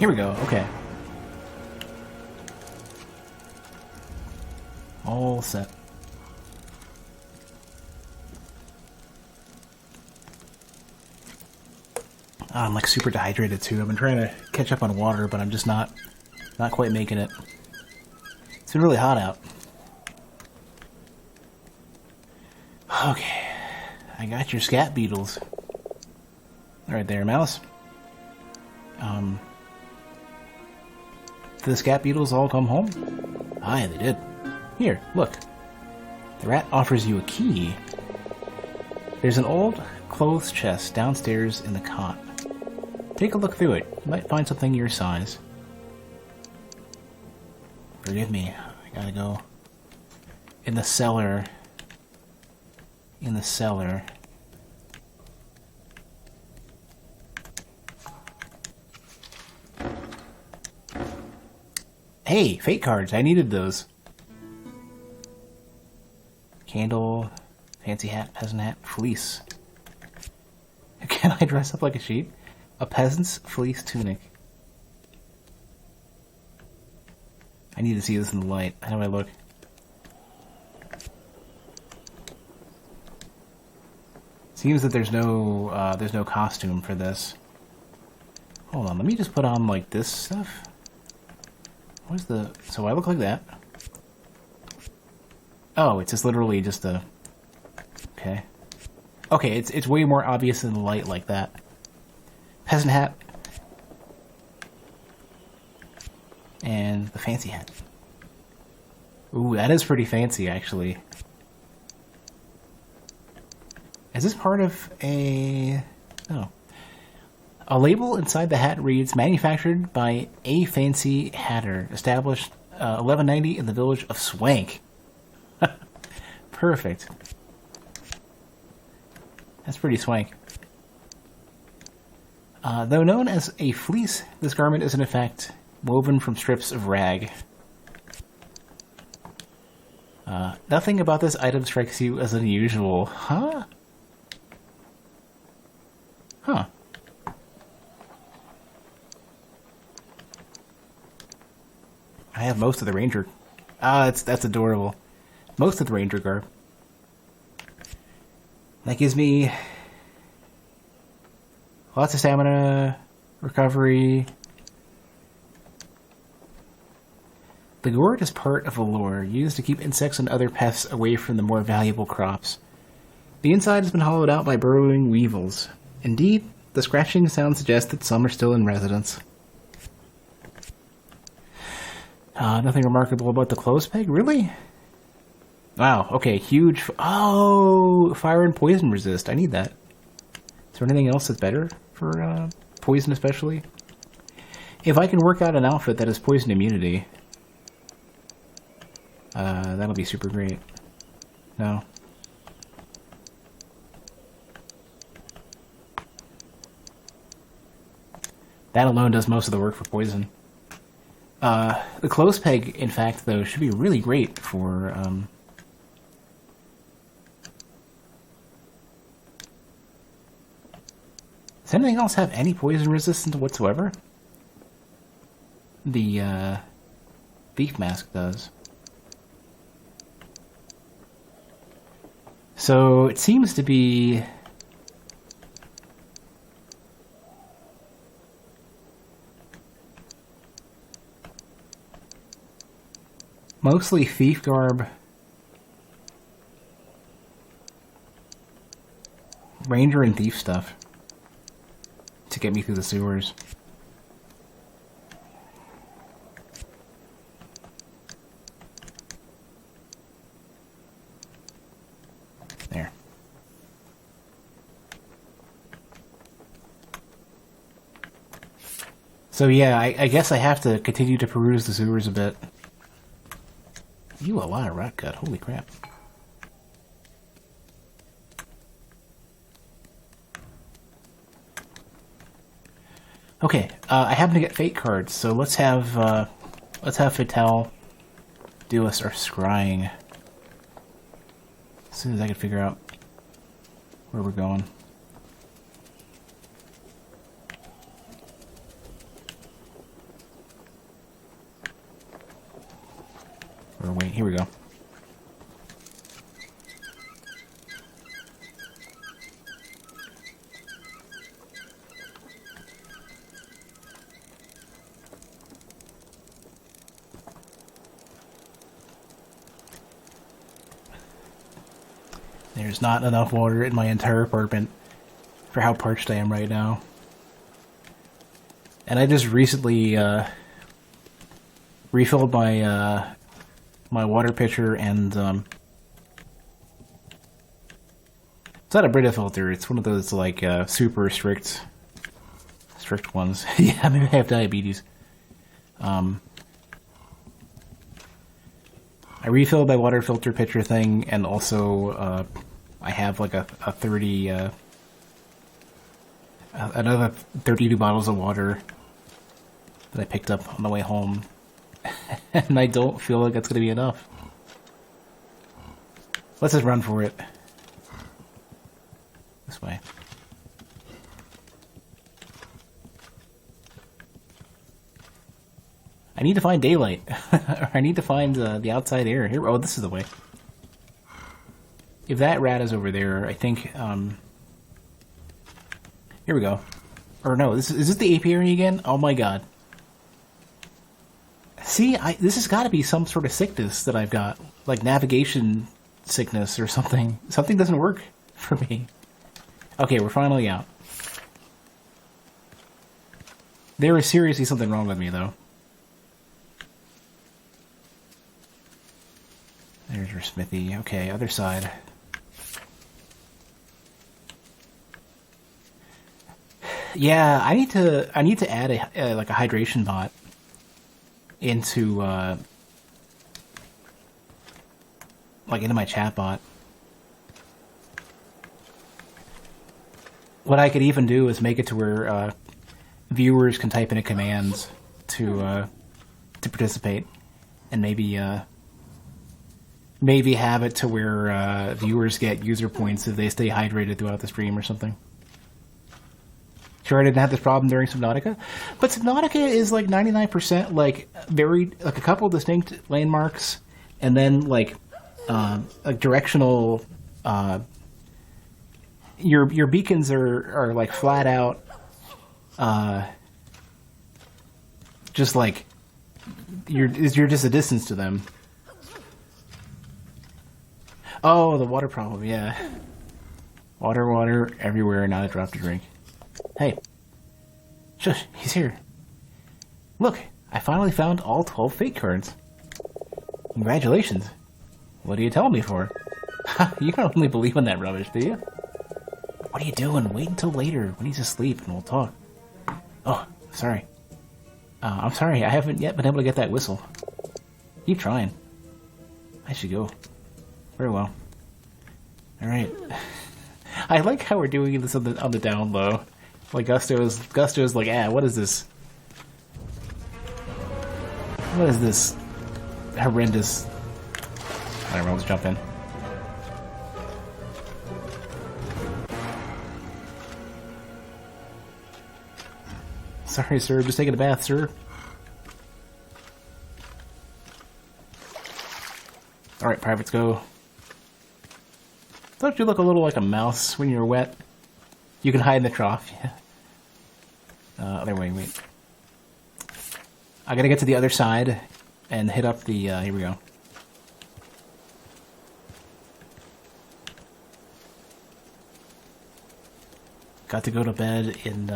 Here we go, okay. All set. I'm like super dehydrated too. I've been trying to catch up on water, but I'm just not quite making it. It's been really hot out. Okay, I got your scat beetles. Right there, mouse. Did the scat beetles all come home? Aye, they did. Here, look. The rat offers you a key. There's an old clothes chest downstairs in the cot. Take a look through it. You might find something your size. Forgive me. I gotta go in the cellar. In the cellar. Hey, fate cards. I needed those. Candle, fancy hat, peasant hat, fleece. Can I dress up like a sheep? A peasant's fleece tunic. I need to see this in the light. How do I look? Seems that there's no costume for this. Hold on, let me just put on like this stuff. What's the? So I look like that. Oh, it's just literally just a. Okay. Okay, it's way more obvious in the light like that. Peasant hat. And the fancy hat. Ooh, that is pretty fancy, actually. Is this part of a... Oh. A label inside the hat reads, manufactured by A Fancy Hatter, established 1190 in the village of Swank. Perfect. That's pretty swank. Though known as a fleece, this garment is in effect woven from strips of rag. Nothing about this item strikes you as unusual. Huh? Huh. I have most of the ranger. That's adorable. Most of the ranger garb. That gives me lots of stamina, recovery. The gourd is part of a lure used to keep insects and other pests away from the more valuable crops. The inside has been hollowed out by burrowing weevils. Indeed, the scratching sound suggests that some are still in residence. Nothing remarkable about the clothes peg, really? Wow, okay, huge... Oh, fire and poison resist. I need that. Is there anything else that's better for poison especially? If I can work out an outfit that has poison immunity, that'll be super great. No. That alone does most of the work for poison. The clothes peg, in fact, though, should be really great for... Does anything else have any poison resistance whatsoever? The thief mask does. So it seems to be mostly thief garb, ranger and thief stuff to get me through the sewers. There. So yeah, I guess I have to continue to peruse the sewers a bit. You a lot of rat gut, holy crap. Okay, I happen to get fate cards, so let's have Fatale do us our scrying. As soon as I can figure out where we're going. Or wait, here we go. There's not enough water in my entire apartment for how parched I am right now. And I just recently refilled my my water pitcher, and it's not a Brita filter. It's one of those like super strict ones. Yeah, maybe I have diabetes. I refilled my water filter pitcher thing, and also I have like a 30 another 32 bottles of water that I picked up on the way home. And I don't feel like that's going to be enough. Let's just run for it. This way. I need to find daylight. I need to find the outside air. Here, oh, this is the way. If that rat is over there, I think, here we go. Or no, is this the apiary again? Oh my god. See, this has got to be some sort of sickness that I've got. Like navigation sickness or something. Something doesn't work for me. Okay, we're finally out. There is seriously something wrong with me, though. There's our smithy. Okay, other side. Yeah, I need to add a like a hydration bot into like into my chat bot. What I could even do is make it to where viewers can type in a command to participate, and maybe have it to where viewers get user points if they stay hydrated throughout the stream or something. Sure, I didn't have this problem during Subnautica, but Subnautica is like 99% like like a couple distinct landmarks, and then like directional. Your beacons are like flat out, just like you're just a distance to them. Oh, the water problem, yeah. Water everywhere, not a drop to drink. Hey. Shush, he's here. Look, I finally found all 12 fate cards. Congratulations. What are you telling me for? You don't only believe in that rubbish, do you? What are you doing? Wait until later, when he's asleep, and we'll talk. Oh, sorry. I'm sorry, I haven't yet been able to get that whistle. Keep trying. I should go. Very well. Alright. I like how we're doing this on the down low. Like Gusto's like, what is this? What is this horrendous? Alright, we'll just jump in. Sorry, sir, just taking a bath, sir. Alright, privates go. Don't you look a little like a mouse when you're wet? You can hide in the trough, yeah. Other way, wait. I gotta get to the other side and hit up the, here we go. Got to go to bed in,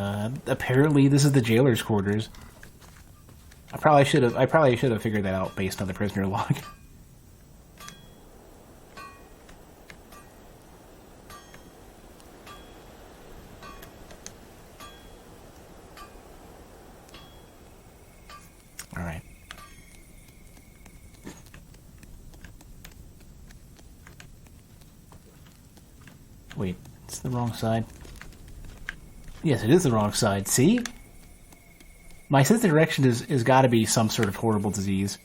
apparently this is the jailer's quarters. I probably should have figured that out based on the prisoner log. Alright. Wait, it's the wrong side. Yes, it is the wrong side. See? My sense of direction is gotta be some sort of horrible disease.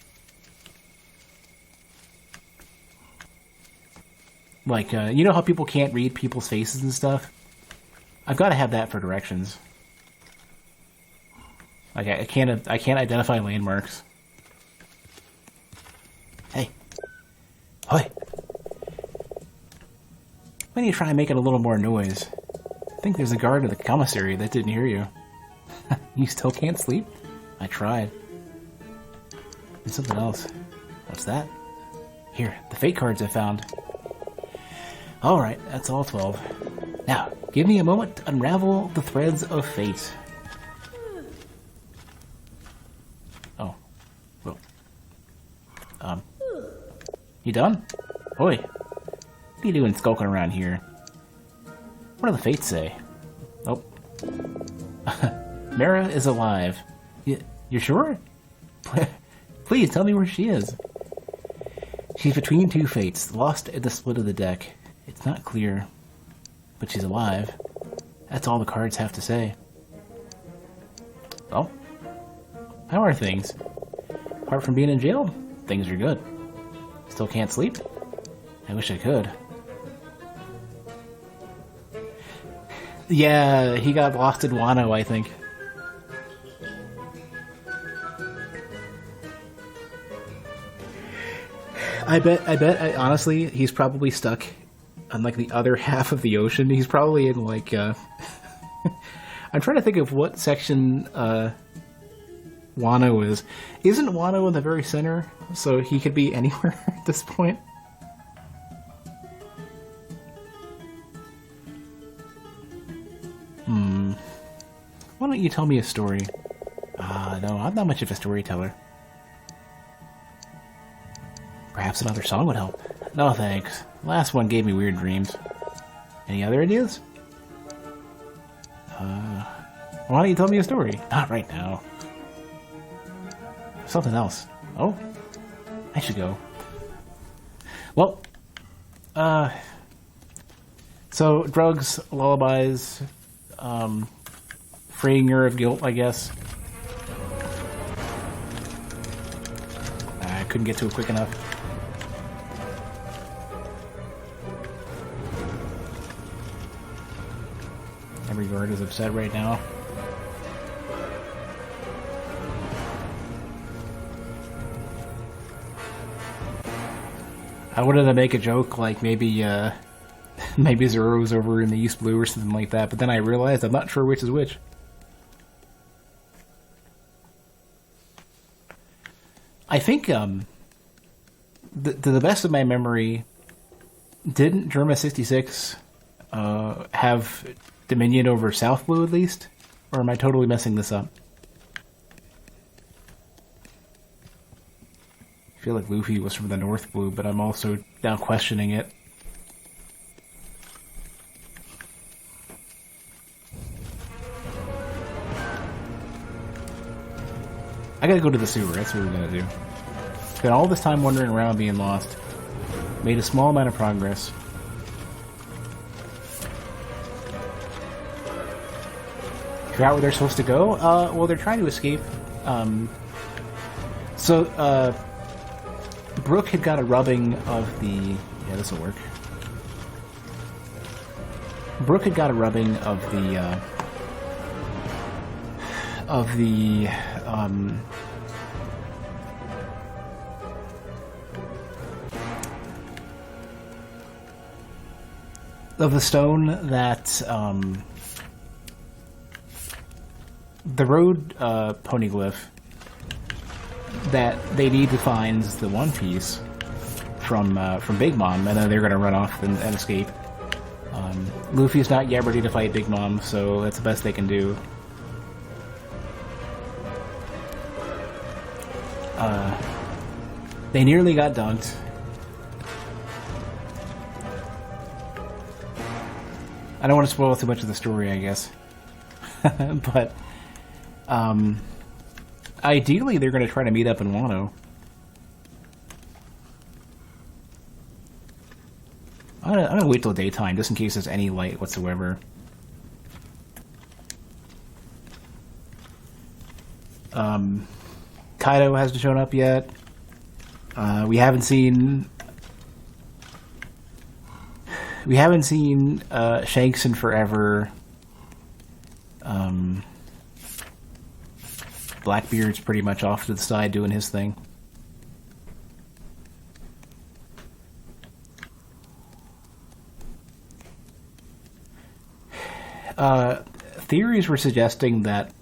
Like, you know how people can't read people's faces and stuff? I've gotta have that for directions. Like, I can't identify landmarks. Hey. Hoi. Why don't you try and make it a little more noise? I think there's a guard at the commissary that didn't hear you. You still can't sleep? I tried. There's something else. What's that? Here, the fate cards I found. Alright, that's all 12. Now, give me a moment to unravel the threads of fate. Oh. Well. You done? Oi. What are you doing skulking around here? What do the fates say? Oh. Mara is alive. You're sure? Please tell me where she is. She's between two fates, lost in the split of the deck. It's not clear, but she's alive. That's all the cards have to say. Well, how are things? Apart from being in jail, things are good. Still can't sleep? I wish I could. Yeah, he got lost in Wano, I think. I bet, honestly, he's probably stuck on, like, the other half of the ocean. He's probably in, like, I'm trying to think of what section, Wano is. Isn't Wano in the very center? So he could be anywhere at this point? Why don't you tell me a story? No, I'm not much of a storyteller. Perhaps another song would help. No thanks. Last one gave me weird dreams. Any other ideas? Why don't you tell me a story? Not right now. Something else. Oh? I should go. Well, so drugs, lullabies, freeing her of guilt, I guess. I couldn't get to it quick enough. Every guard is upset right now. I wanted to make a joke like maybe maybe Zoro's over in the East Blue or something like that, but then I realized I'm not sure which is which. I think, to the best of my memory, didn't Germa 66 have dominion over South Blue at least? Or am I totally messing this up? I feel like Luffy was from the North Blue, but I'm also now questioning it. I gotta go to the sewer, that's what we're gonna do. Spent all this time wandering around being lost. Made a small amount of progress. Figure out where they're supposed to go? Well, they're trying to escape. Brooke had got a rubbing of the... Yeah, this'll work. Brooke had got a rubbing of the... of the stone that, the road, poneglyph that they need to find the One Piece from Big Mom, and then they're gonna run off and escape. Luffy's not yet ready to fight Big Mom, so that's the best they can do. They nearly got dunked. I don't want to spoil too much of the story, I guess. But, ideally they're going to try to meet up in Wano. I'm gonna wait till daytime, just in case there's any light whatsoever. Kaido hasn't shown up yet. We haven't seen Shanks in forever. Blackbeard's pretty much off to the side doing his thing. theories were suggesting that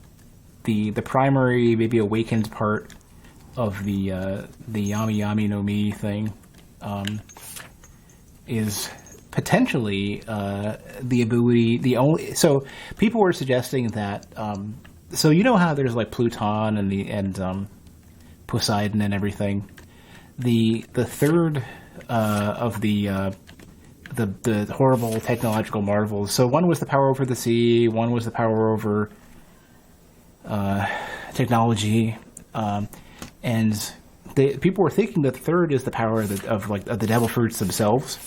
the primary, maybe awakened part of the Yami Yami no Mi thing is potentially the ability. So people were suggesting that. So you know how there's like Pluton and Poseidon and everything. The third of the horrible technological marvels. So one was the power over the sea. One was the power over technology, and people were thinking that the third is the power of the devil fruits themselves,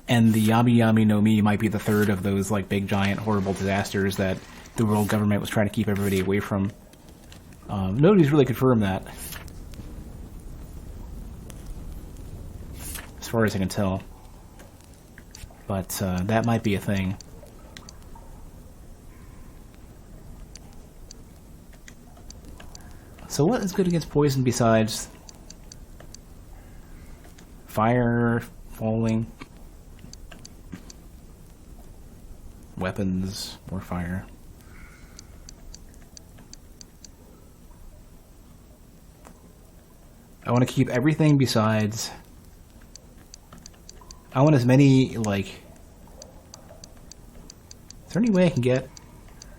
and the Yami Yami no Mi might be the third of those like big giant horrible disasters that the world government was trying to keep everybody away from. Nobody's really confirmed that, as far as I can tell. But that might be a thing. So what is good against poison besides fire, falling, weapons, more fire? I want to keep everything besides... I want as many, like... Is there any way I can get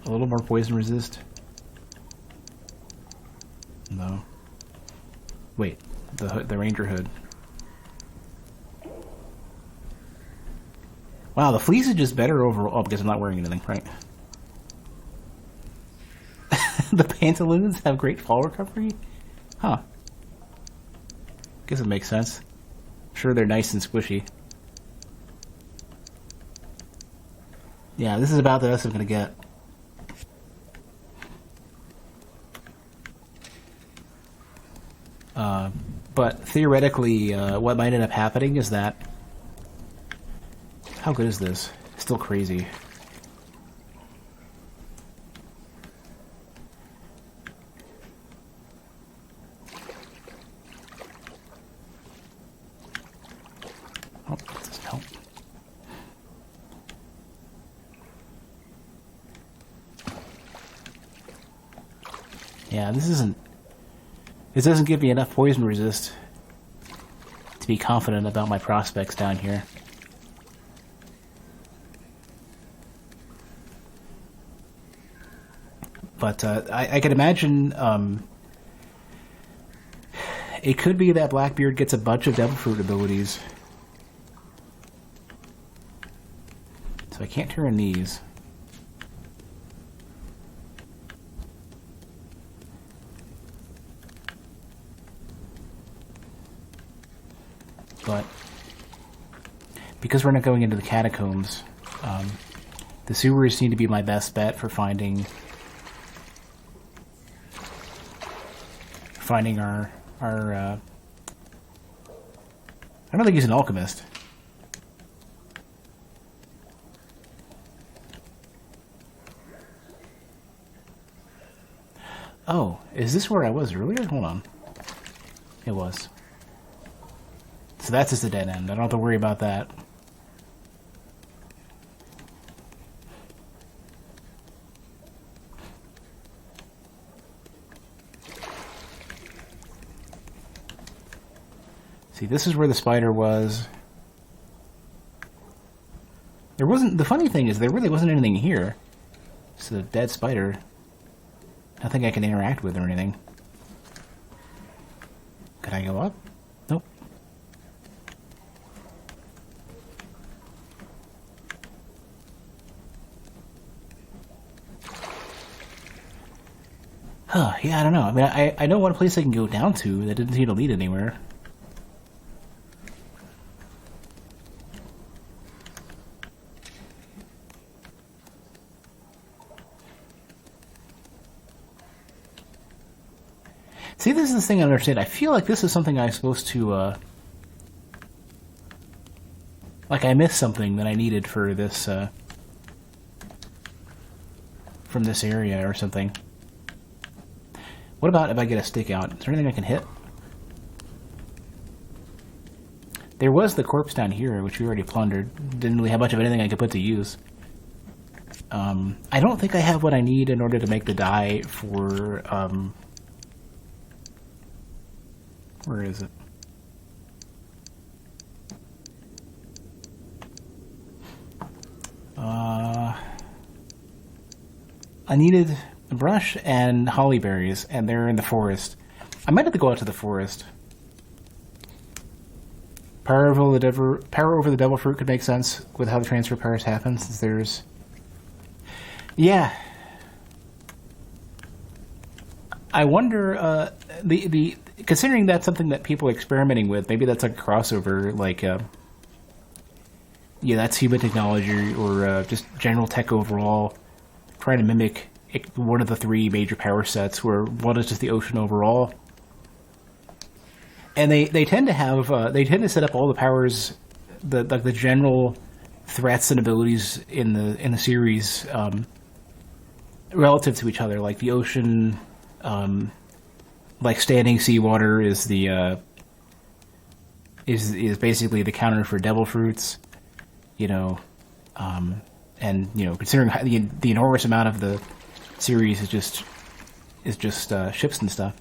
a little more poison resist? No. Wait, the Ranger Hood. Wow, the fleece is just better overall. Oh, because I'm not wearing anything, right? The pantaloons have great fall recovery? Huh. Guess it makes sense. I'm sure they're nice and squishy. Yeah, this is about the best I'm gonna get. But theoretically, what might end up happening is that... How good is this? Still crazy. Oh, that doesn't help. Yeah, this isn't... This doesn't give me enough poison resist to be confident about my prospects down here. But I can imagine it could be that Blackbeard gets a bunch of Devil Fruit abilities. So I can't turn these. But because we're not going into the catacombs, the sewers seem to be my best bet for finding our I don't think he's an alchemist. Oh, is this where I was earlier? Hold on. It was. So that's just a dead end. I don't have to worry about that. See, this is where the spider was. There wasn't... The funny thing is, there really wasn't anything here. It's a dead spider. Nothing I can interact with or anything. Can I go up? Nope. Huh, yeah, I don't know. I mean, I know one place I can go down to that didn't seem to lead anywhere. See, this is the thing I don't understand. I feel like this is something I'm supposed to, like I missed something that I needed for this, from this area or something. What about if I get a stick out? Is there anything I can hit? There was the corpse down here, which we already plundered. Didn't really have much of anything I could put to use. I don't think I have what I need in order to make the dye for, where is it? I needed a brush and holly berries, and they're in the forest. I might have to go out to the forest. Power over the devil fruit could make sense with how the transfer powers happen, since there's... Yeah. I wonder, considering that's something that people are experimenting with, maybe that's like a crossover, like, yeah, that's human technology, or just general tech overall, trying to mimic one of the three major power sets, where one is just the ocean overall. And they tend to have, they tend to set up all the powers, the general threats and abilities in the series, relative to each other. Like the ocean, like standing seawater is the, is basically the counter for devil fruits, you know, and, you know, considering the enormous amount of the series is just ships and stuff.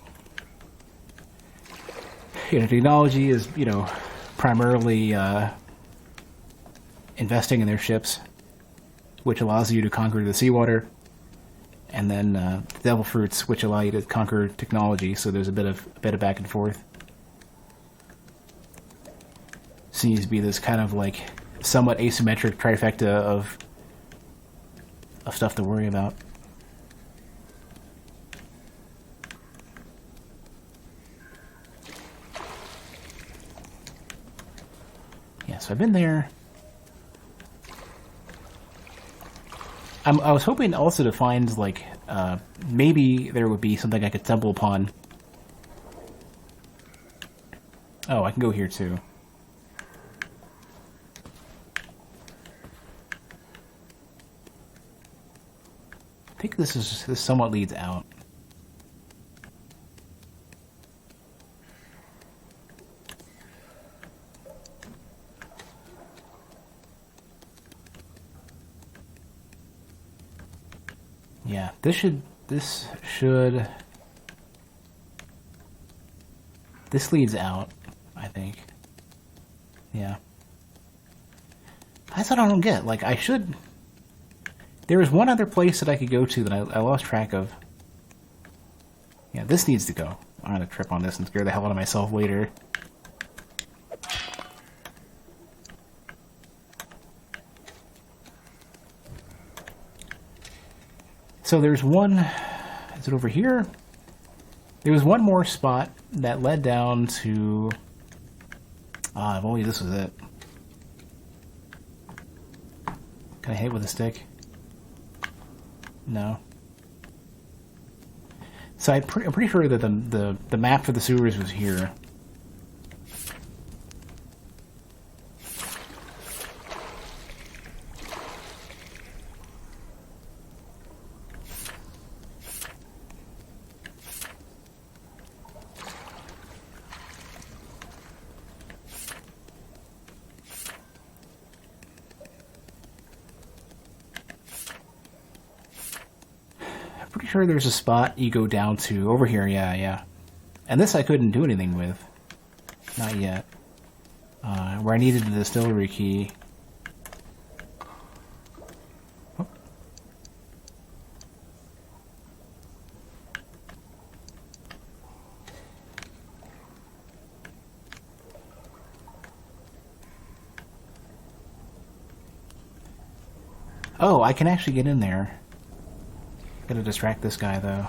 You know, technology is, you know, primarily investing in their ships, which allows you to conquer the seawater, and then devil fruits, which allow you to conquer technology. So there's a bit of back and forth. Seems to be this kind of like somewhat asymmetric trifecta of stuff to worry about. Yeah, so I've been there. I was hoping also to find, like, maybe there would be something I could stumble upon. Oh, I can go here too. I think this somewhat leads out. Yeah, this leads out, I think. Yeah. That's what I don't get. Like, there was one other place that I could go to that I lost track of. Yeah, this needs to go. I'm gonna trip on this and scare the hell out of myself later. So there's one, is it over here? There was one more spot that led down to, if only this was it. Can I hit with a stick? No. So I'm pretty sure that the map for the sewers was here. Pretty sure there's a spot you go down to over here. Yeah. And this I couldn't do anything with. Not yet. Where I needed the distillery key. Oh, I can actually get in there. Gotta distract this guy, though.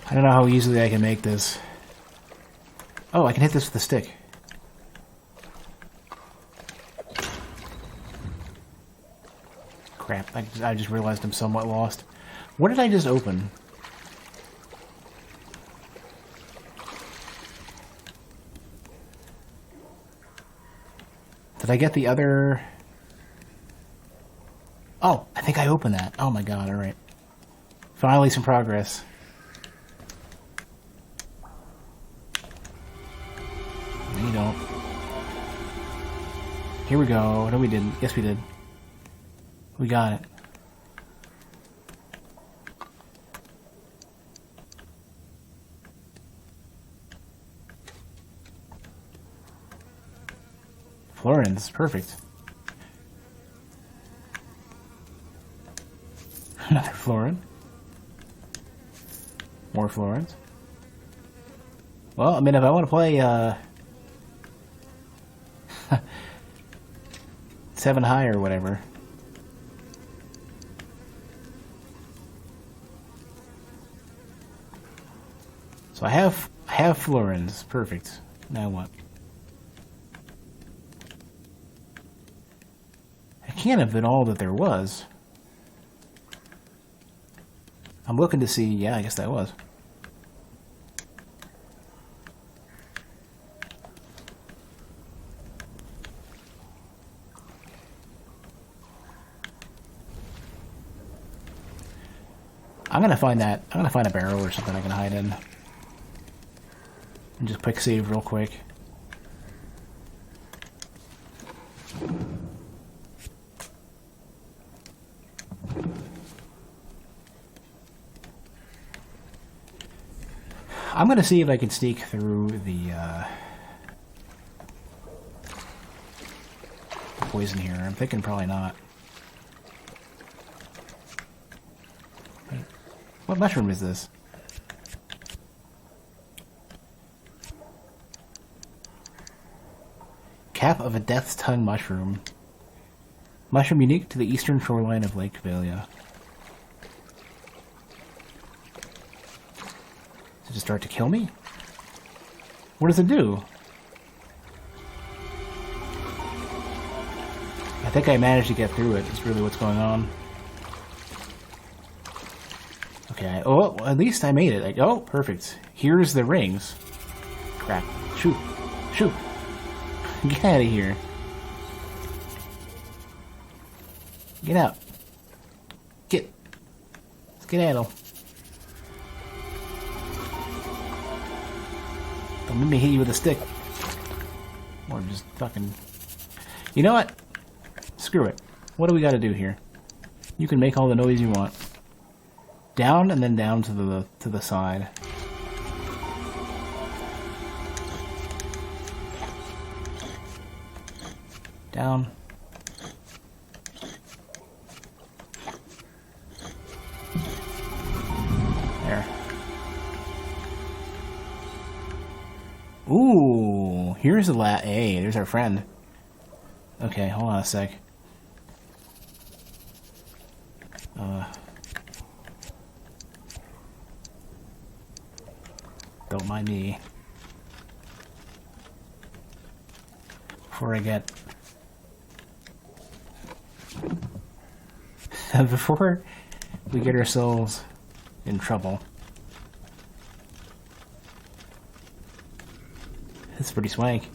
I don't know how easily I can make this. Oh, I can hit this with a stick. Crap, I just realized I'm somewhat lost. What did I just open? Did I get the other... Oh, I think I opened that. Oh my god, alright. Finally some progress. Here we go. No, we didn't. Yes, we did. We got it. Florins, perfect. Another Florin. More Florins. Well, I mean, if I want to play 7 high or whatever. So I have Florins, perfect. Now what? It can't have been all that there was. I'm looking to see, yeah, I guess that was. I'm gonna find that. I'm gonna find a barrel or something I can hide in. And just quick save real quick. I'm gonna see if I can sneak through the poison here. I'm thinking probably not. Wait, what mushroom is this? Cap of a Death's Tongue mushroom. Mushroom unique to the eastern shoreline of Lake Velia. Does it start to kill me? What does it do? I think I managed to get through it. That's really what's going on. Okay. Oh, at least I made it. Like, oh, perfect. Here's the rings. Crap. Shoot. Shoot. Get out of here. Get out. Get. Skedaddle. Don't make me hit you with a stick. Or just fucking... You know what? Screw it. What do we gotta do here? You can make all the noise you want. Down and then down to the side. Down. There. Ooh, here's the hey, there's our friend. Okay, hold on a sec. Don't mind me. Before I get... Before we get ourselves in trouble. It's pretty swank.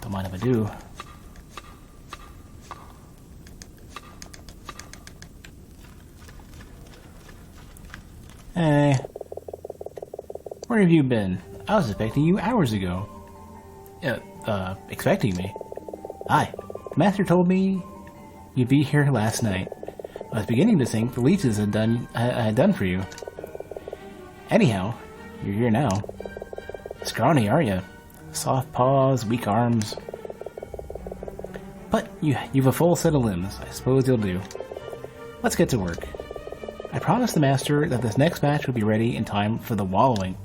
Don't mind if I do. Hey. Where have you been? I was expecting you hours ago. Expecting me? Hi. The master told me you'd be here last night. I was beginning to think the leeches had done for you. Anyhow, you're here now. Scrawny, aren't you? Soft paws, weak arms. But you've a full set of limbs. I suppose you'll do. Let's get to work. I promised the master that this next batch would be ready in time for the wallowing.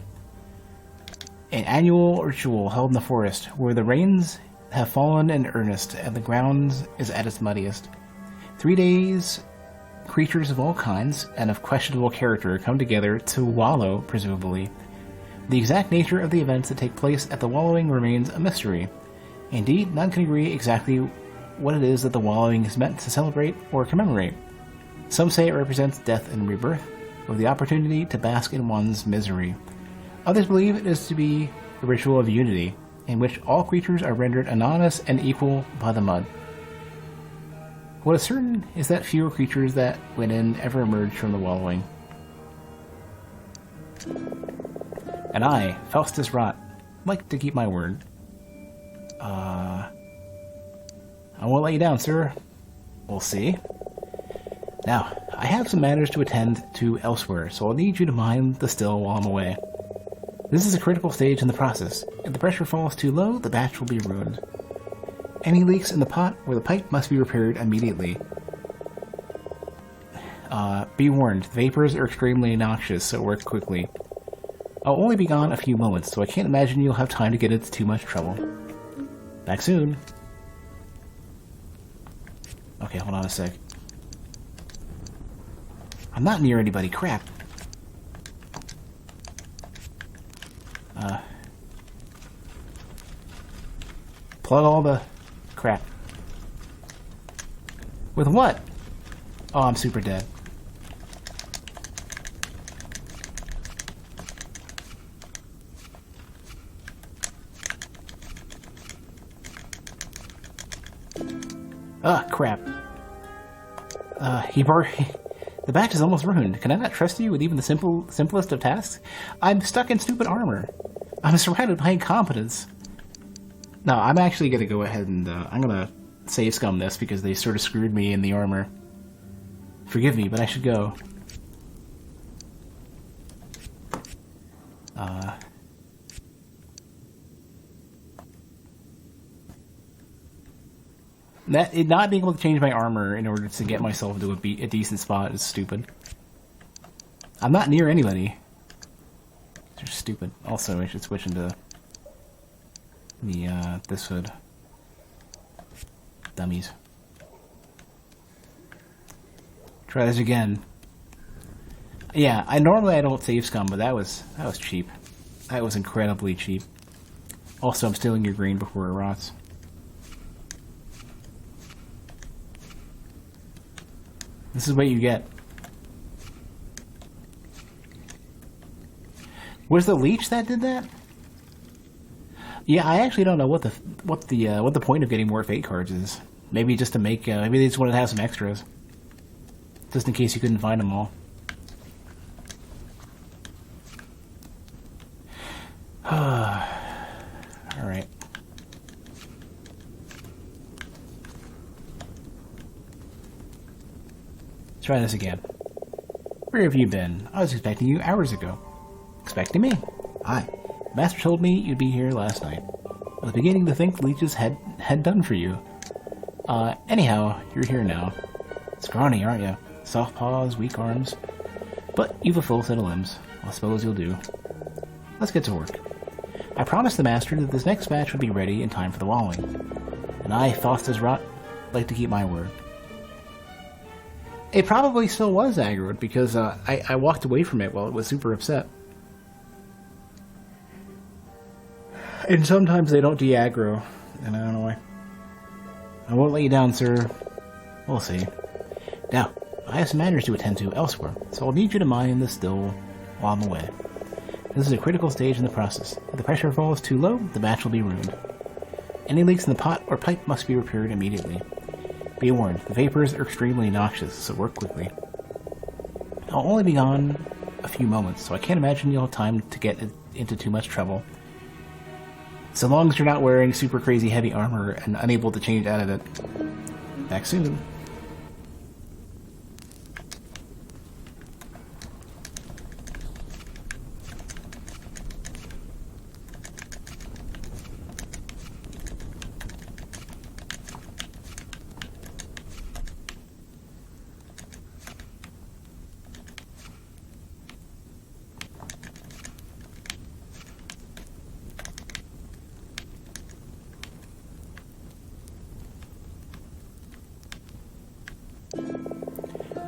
An annual ritual held in the forest where the rains have fallen in earnest and the ground is at its muddiest. 3 days, creatures of all kinds and of questionable character come together to wallow, presumably. The exact nature of the events that take place at the wallowing remains a mystery. Indeed, none can agree exactly what it is that the wallowing is meant to celebrate or commemorate. Some say it represents death and rebirth, or the opportunity to bask in one's misery. Others believe it is to be a ritual of unity, in which all creatures are rendered anonymous and equal by the mud. What is certain is that fewer creatures that went in ever emerged from the wallowing. And I, Faustus Rot, like to keep my word. I won't let you down, sir. We'll see. Now, I have some matters to attend to elsewhere, so I'll need you to mind the still while I'm away. This is a critical stage in the process. If the pressure falls too low, the batch will be ruined. Any leaks in the pot or the pipe must be repaired immediately. Be warned, the vapors are extremely noxious, so work quickly. I'll only be gone a few moments, so I can't imagine you'll have time to get into too much trouble. Back soon. Okay, hold on a sec. I'm not near anybody, crap. Plug all the crap. With what? Oh, I'm super dead. Ah, crap. The batch is almost ruined. Can I not trust you with even the simplest of tasks? I'm stuck in stupid armor. I'm surrounded by incompetence. No, I'm actually gonna go ahead and, I'm gonna save scum this because they sort of screwed me in the armor. Forgive me, but I should go. Not being able to change my armor in order to get myself into a decent spot is stupid. I'm not near anybody. It's just stupid. Also, I should switch into the, this hood. Dummies. Try this again. Yeah, normally I don't save scum, but that was cheap. That was incredibly cheap. Also, I'm stealing your green before it rots. This is what you get. Was the leech that did that? Yeah, I actually don't know what the point of getting more fate cards is. Maybe just to make maybe they just wanted to have some extras, just in case you couldn't find them all. All right. Let's try this again. Where have you been? I was expecting you hours ago. Expecting me? Aye. Master told me you'd be here last night. I was beginning to think the leeches had done for you. Anyhow, you're here now. Scrawny, aren't you? Soft paws, weak arms. But you've a full set of limbs. I suppose you'll do. Let's get to work. I promised the Master that this next batch would be ready in time for the walling. And I, Faustus Rot, like to keep my word. It probably still was aggroed because I walked away from it while it was super upset. And sometimes they don't de-aggro, and I don't know why. I won't let you down, sir. We'll see. Now, I have some matters to attend to elsewhere, so I'll need you to mind the still while I'm away. This is a critical stage in the process. If the pressure falls too low, the batch will be ruined. Any leaks in the pot or pipe must be repaired immediately. Be warned, the vapors are extremely noxious, so work quickly. I'll only be gone a few moments, so I can't imagine you'll have time to get into too much trouble. So long as you're not wearing super crazy heavy armor and unable to change out of it. Back soon.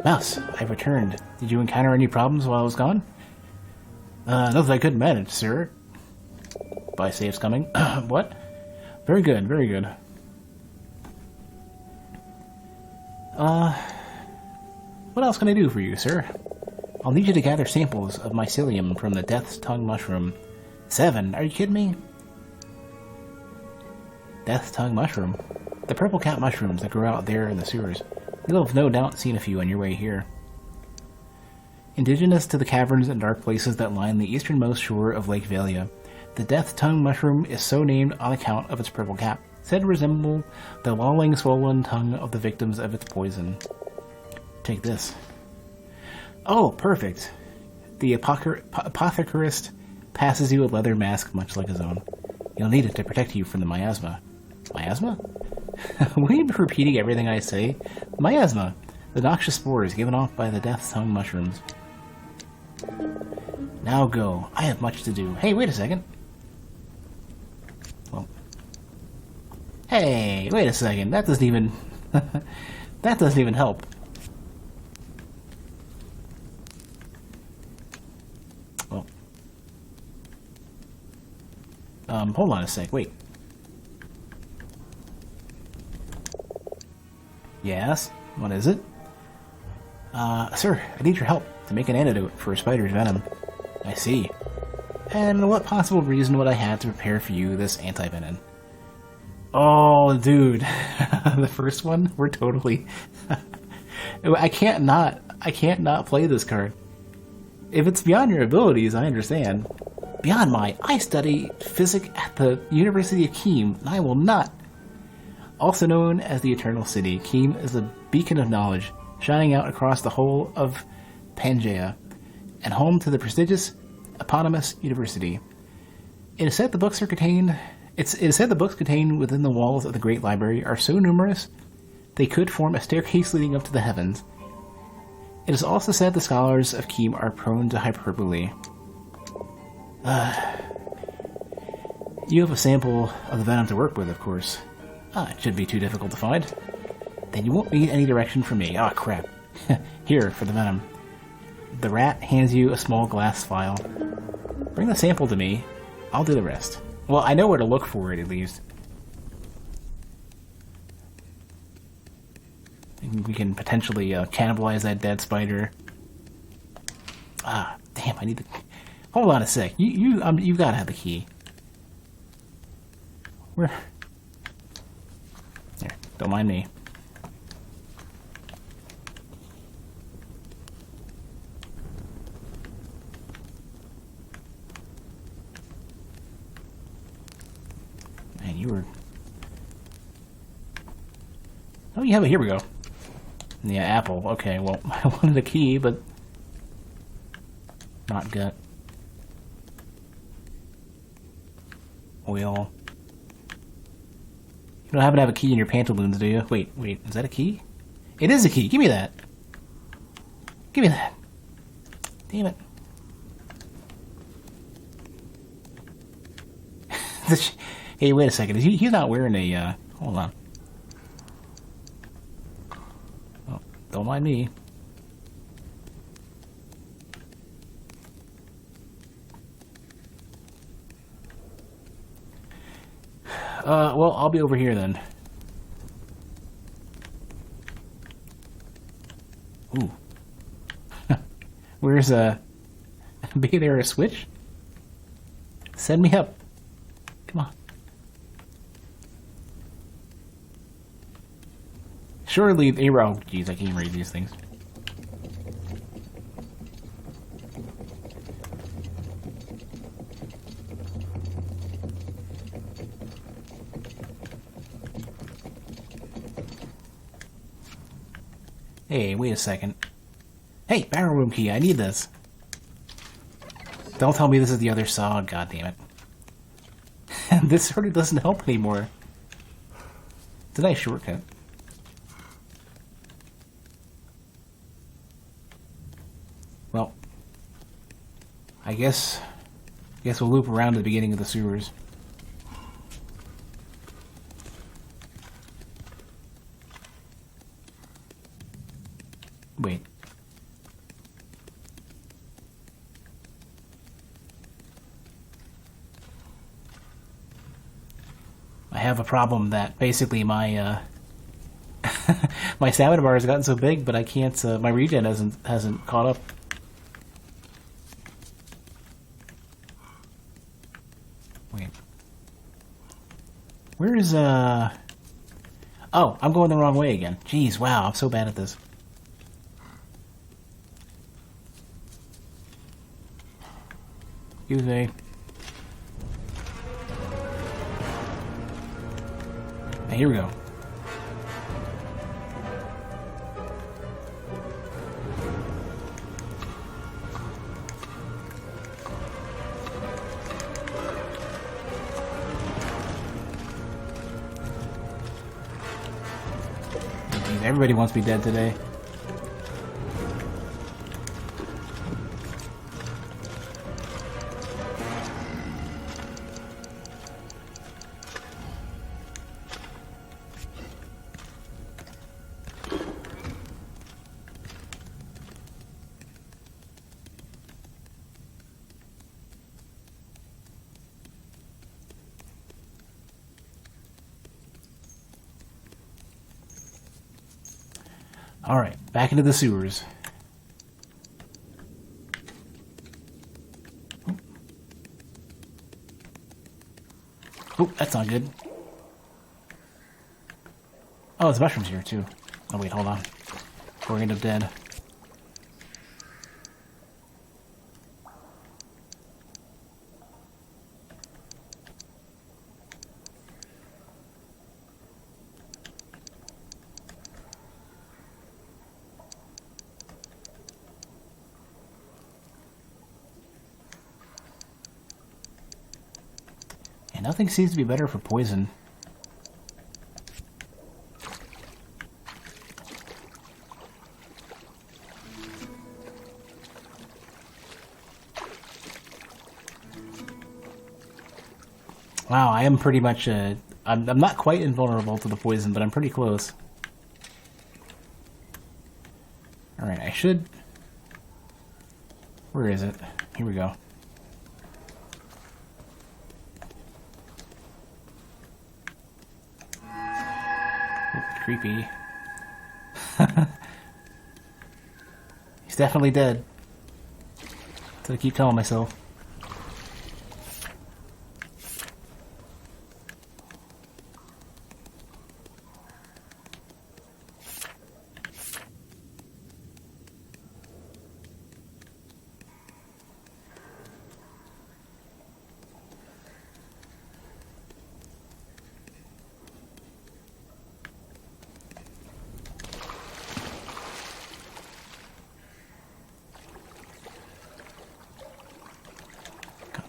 Mouse, I've returned. Did you encounter any problems while I was gone? Nothing I couldn't manage, sir. Buy safe's coming. What? Very good, very good. What else can I do for you, sir? I'll need you to gather samples of mycelium from the Death's Tongue mushroom. 7? Are you kidding me? Death's Tongue mushroom? The purple cat mushrooms that grow out there in the sewers. You'll have no doubt seen a few on your way here. Indigenous to the caverns and dark places that line the easternmost shore of Lake Valia, the death tongue mushroom is so named on account of its purple cap, said to resemble the lolling, swollen tongue of the victims of its poison. Take this. Oh, perfect. The apothecarist passes you a leather mask much like his own. You'll need it to protect you from the miasma. Miasma? Will you be repeating everything I say? Miasma, the noxious spores given off by the death tongue mushrooms. Now go. I have much to do. Hey, wait a second. Well. Hey, wait a second. That doesn't even... that doesn't even help. Well. Hold on a sec. Wait. Yes? What is it? Sir, I need your help to make an antidote for a spider's venom. I see. And what possible reason would I have to prepare for you this anti-venom? Oh, dude. The first one? We're totally... I can't not play this card. If it's beyond your abilities, I understand. Beyond my... I study physics at the University of Keem, and I will not... Also known as the Eternal City, Keem is a beacon of knowledge, shining out across the whole of Pangaea, and home to the prestigious eponymous university. It is said the books contained within the walls of the Great Library are so numerous they could form a staircase leading up to the heavens. It is also said the scholars of Keem are prone to hyperbole. You have a sample of the venom to work with, of course. It shouldn't be too difficult to find. Then you won't need any direction from me. Ah, crap. Here, for the venom. The rat hands you a small glass vial. Bring the sample to me. I'll do the rest. Well, I know where to look for it, at least. We can potentially cannibalize that dead spider. Ah, damn, I need the... Hold on a sec. You've got to have the key. Where... There, don't mind me. Man, you were... Oh, you have it. Here we go. Yeah, apple. Okay, well, I wanted a key, but... Not gut. Oil. You don't happen to have a key in your pantaloons, do you? Wait, is that a key? It is a key! Give me that! Give me that! Damn it. Hey, wait a second. He's not wearing a, hold on. Oh, don't mind me. Well, I'll be over here then. Ooh. Where's, be there a switch? Send me up. Come on. Surely, oh, geez, I can't read these things. Hey, wait a second. Hey, barrel room key, I need this. Don't tell me this is the other saw, god damn it. This sort of doesn't help anymore. It's a nice shortcut. Well, I guess we'll loop around to the beginning of the sewers. Wait. I have a problem that basically my my stamina bar has gotten so big, but I can't. My regen hasn't caught up. Wait. Where is Oh, I'm going the wrong way again. Jeez, wow, I'm so bad at this. Excuse me. Hey, here we go. Everybody wants me dead today. Alright, back into the sewers. Oh, that's not good. Oh, there's mushrooms here, too. Oh, wait, hold on. We're gonna end up dead. And nothing seems to be better for poison. Wow, I am pretty much, I'm not quite invulnerable to the poison, but I'm pretty close. Alright, I should... Where is it? Here we go. Creepy. He's definitely dead. That's what I keep telling myself.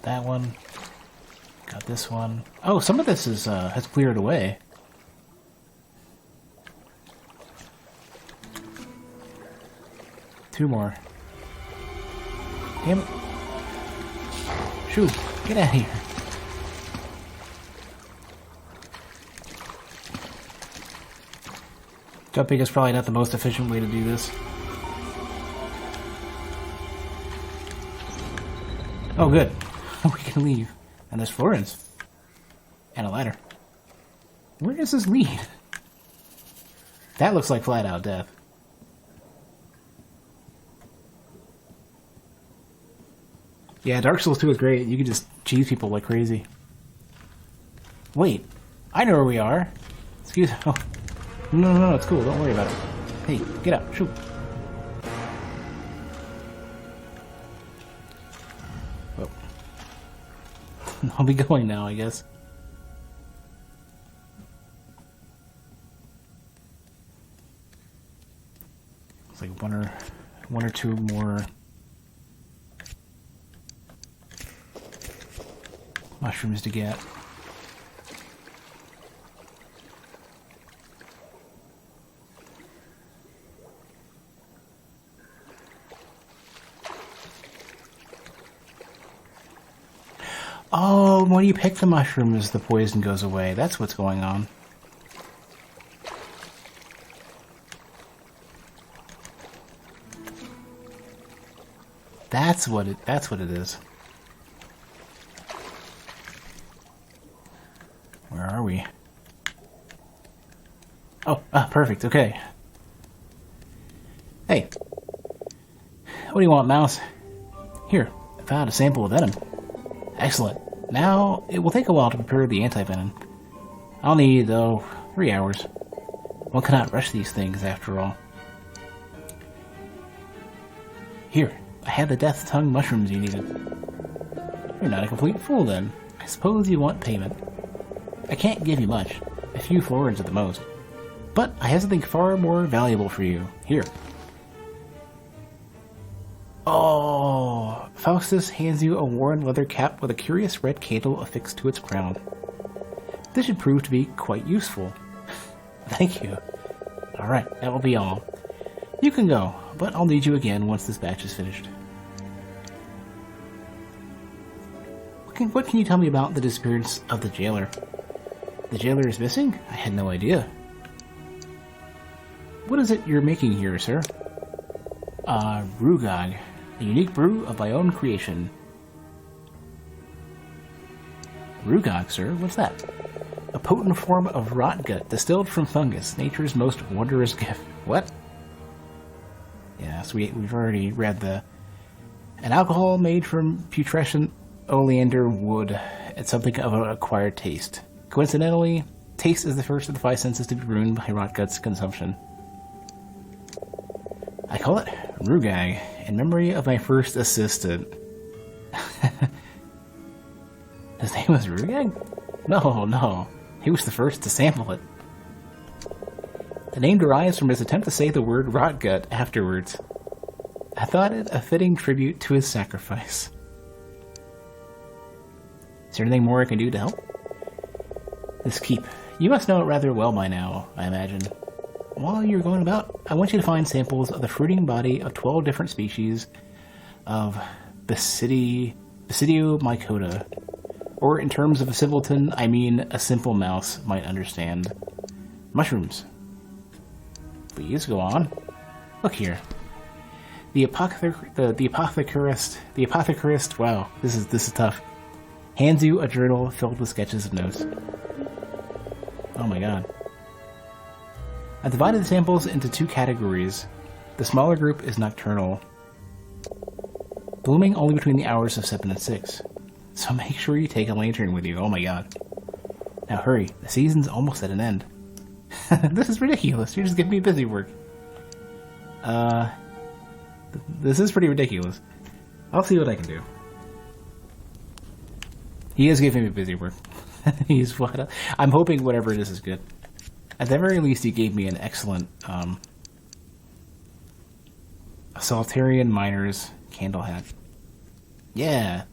That one. Got this one. Oh, some of this is has cleared away. Two more. Damn it. Shoo, get out of here. Jumping is probably not the most efficient way to do this. Oh, good. We can leave. And there's Florence. And a ladder. Where does this lead? That looks like flat out death. Yeah, Dark Souls 2 is great. You can just cheese people like crazy. Wait. I know where we are. Excuse me. Oh. No, it's cool. Don't worry about it. Hey, get out. Shoot. I'll be going now, I guess. It's like one or two more mushrooms to get. Oh, when you pick the mushrooms, the poison goes away. That's what's going on. That's what it is. Where are we? Oh, perfect. Okay. Hey. What do you want, mouse? Here, I found a sample of venom. Excellent. Now, it will take a while to prepare the anti-venom. I'll need, though, 3 hours. One cannot rush these things, after all. Here, I have the death tongue mushrooms you needed. You're not a complete fool, then. I suppose you want payment. I can't give you much. A few florins at the most. But I have something far more valuable for you. Here. Oh! Faustus hands you a worn leather cap with a curious red candle affixed to its crown. This should prove to be quite useful. Thank you. Alright, that will be all. You can go, but I'll need you again once this batch is finished. What can you tell me about the disappearance of the jailer? The jailer is missing? I had no idea. What is it you're making here, sir? Rugag. A unique brew of my own creation. Rugag, sir? What's that? A potent form of rot gut distilled from fungus, nature's most wondrous gift. What? Yes, we've already read an alcohol made from putrescent oleander wood. It's something of an acquired taste. Coincidentally, taste is the first of the five senses to be ruined by rot gut's consumption. I call it Rugag, in memory of my first assistant. His name was Rugag? No. He was the first to sample it. The name derives from his attempt to say the word rot gut afterwards. I thought it a fitting tribute to his sacrifice. Is there anything more I can do to help? This keep. You must know it rather well by now, I imagine. While you're going about, I want you to find samples of the fruiting body of 12 different species of Basidiomycota. Or in terms of a simpleton, I mean a simple mouse might understand. Mushrooms. Please, go on. Look here. The apothecarist, wow, this is tough. Hands you a journal filled with sketches of notes. Oh my god. I divided the samples into two categories. The smaller group is nocturnal, blooming only between the hours of 7 and 6. So make sure you take a lantern with you. Oh my god. Now hurry, the season's almost at an end. This is ridiculous. You're just giving me busy work. This is pretty ridiculous. I'll see what I can do. He is giving me busy work. He's what? I'm hoping whatever it is good. At the very least, he gave me an excellent Saltarian Miner's candle hat. Yeah.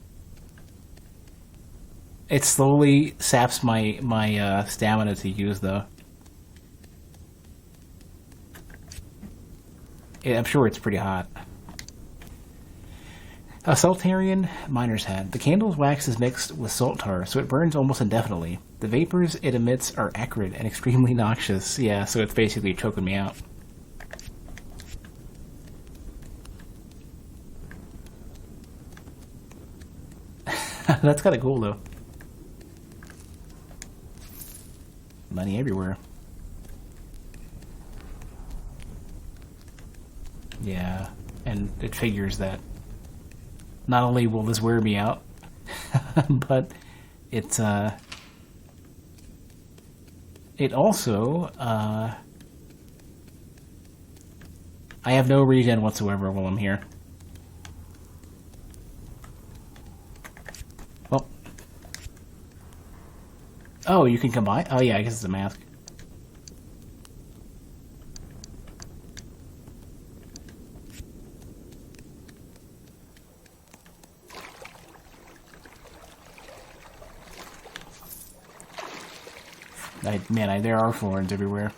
It slowly saps my stamina to use, though. Yeah, I'm sure it's pretty hot. A Saltarian Miner's hat. The candle's wax is mixed with salt tar, so it burns almost indefinitely. The vapors it emits are acrid and extremely noxious. Yeah, so it's basically choking me out. That's kind of cool, though. Money everywhere. Yeah, and it figures that not only will this wear me out, but it also, I have no regen whatsoever while I'm here. Well. Oh, you can combine? Oh yeah, I guess it's a mask. Man, there are florins everywhere.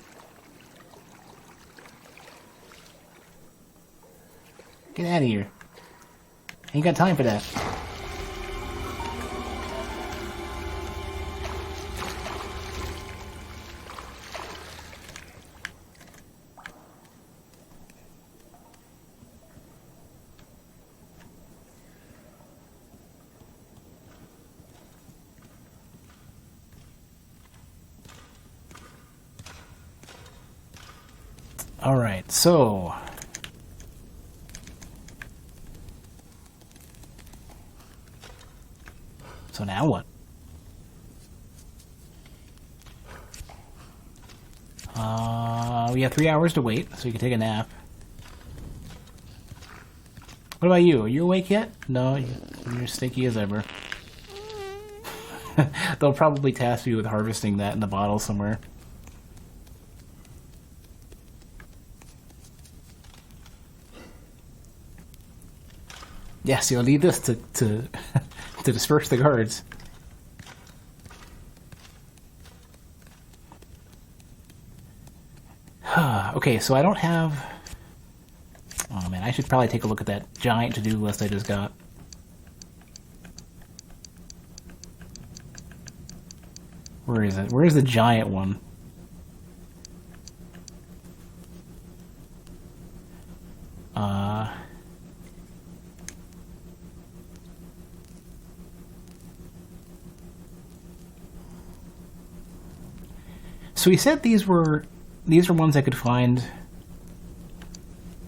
Get out of here. Ain't got time for that. Alright, so now what? We have 3 hours to wait, so you can take a nap. What about you? Are you awake yet? No, you're stinky as ever. They'll probably task you with harvesting that in the bottle somewhere. Yes, you'll need this to to disperse the guards. Okay, so I don't have... Oh man, I should probably take a look at that giant to-do list I just got. Where is it? Where is the giant one? So he said these were ones I could find.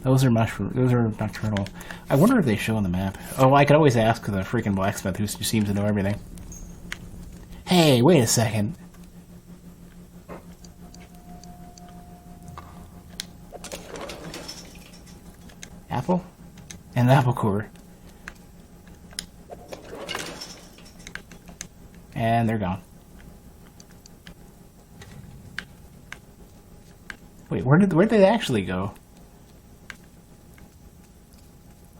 Those are mushroom. Those are nocturnal. I wonder if they show on the map. Oh, I could always ask the freaking blacksmith who seems to know everything. Hey, wait a second. Apple? And an apple core. And they're gone. Wait, where did they actually go?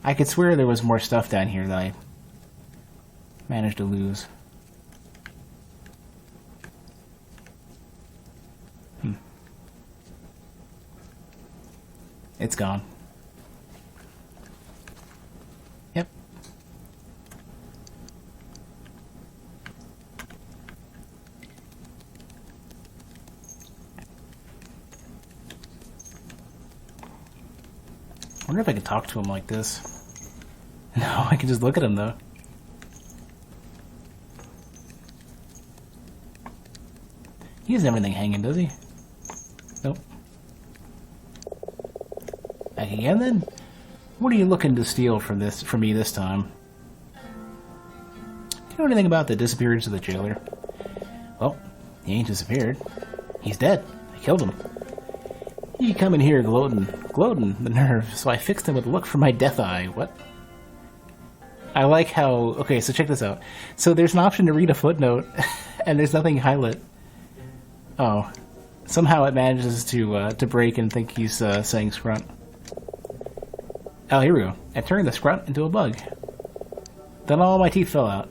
I could swear there was more stuff down here that I managed to lose. It's gone. Yep. I wonder if I could talk to him like this. No, I can just look at him though. He doesn't have anything hanging, does he? Nope. Back again then? What are you looking to steal from me this time? Do you know anything about the disappearance of the jailer? Well, he ain't disappeared. He's dead. I killed him. He come in here gloating, the nerve, so I fixed him with a look for my death eye. What? I like how... Okay, so check this out. So there's an option to read a footnote, and there's nothing highlight. Oh. Somehow it manages to break and think he's saying scrunt. Oh, here we go. I turned the scrunt into a bug. Then all my teeth fell out.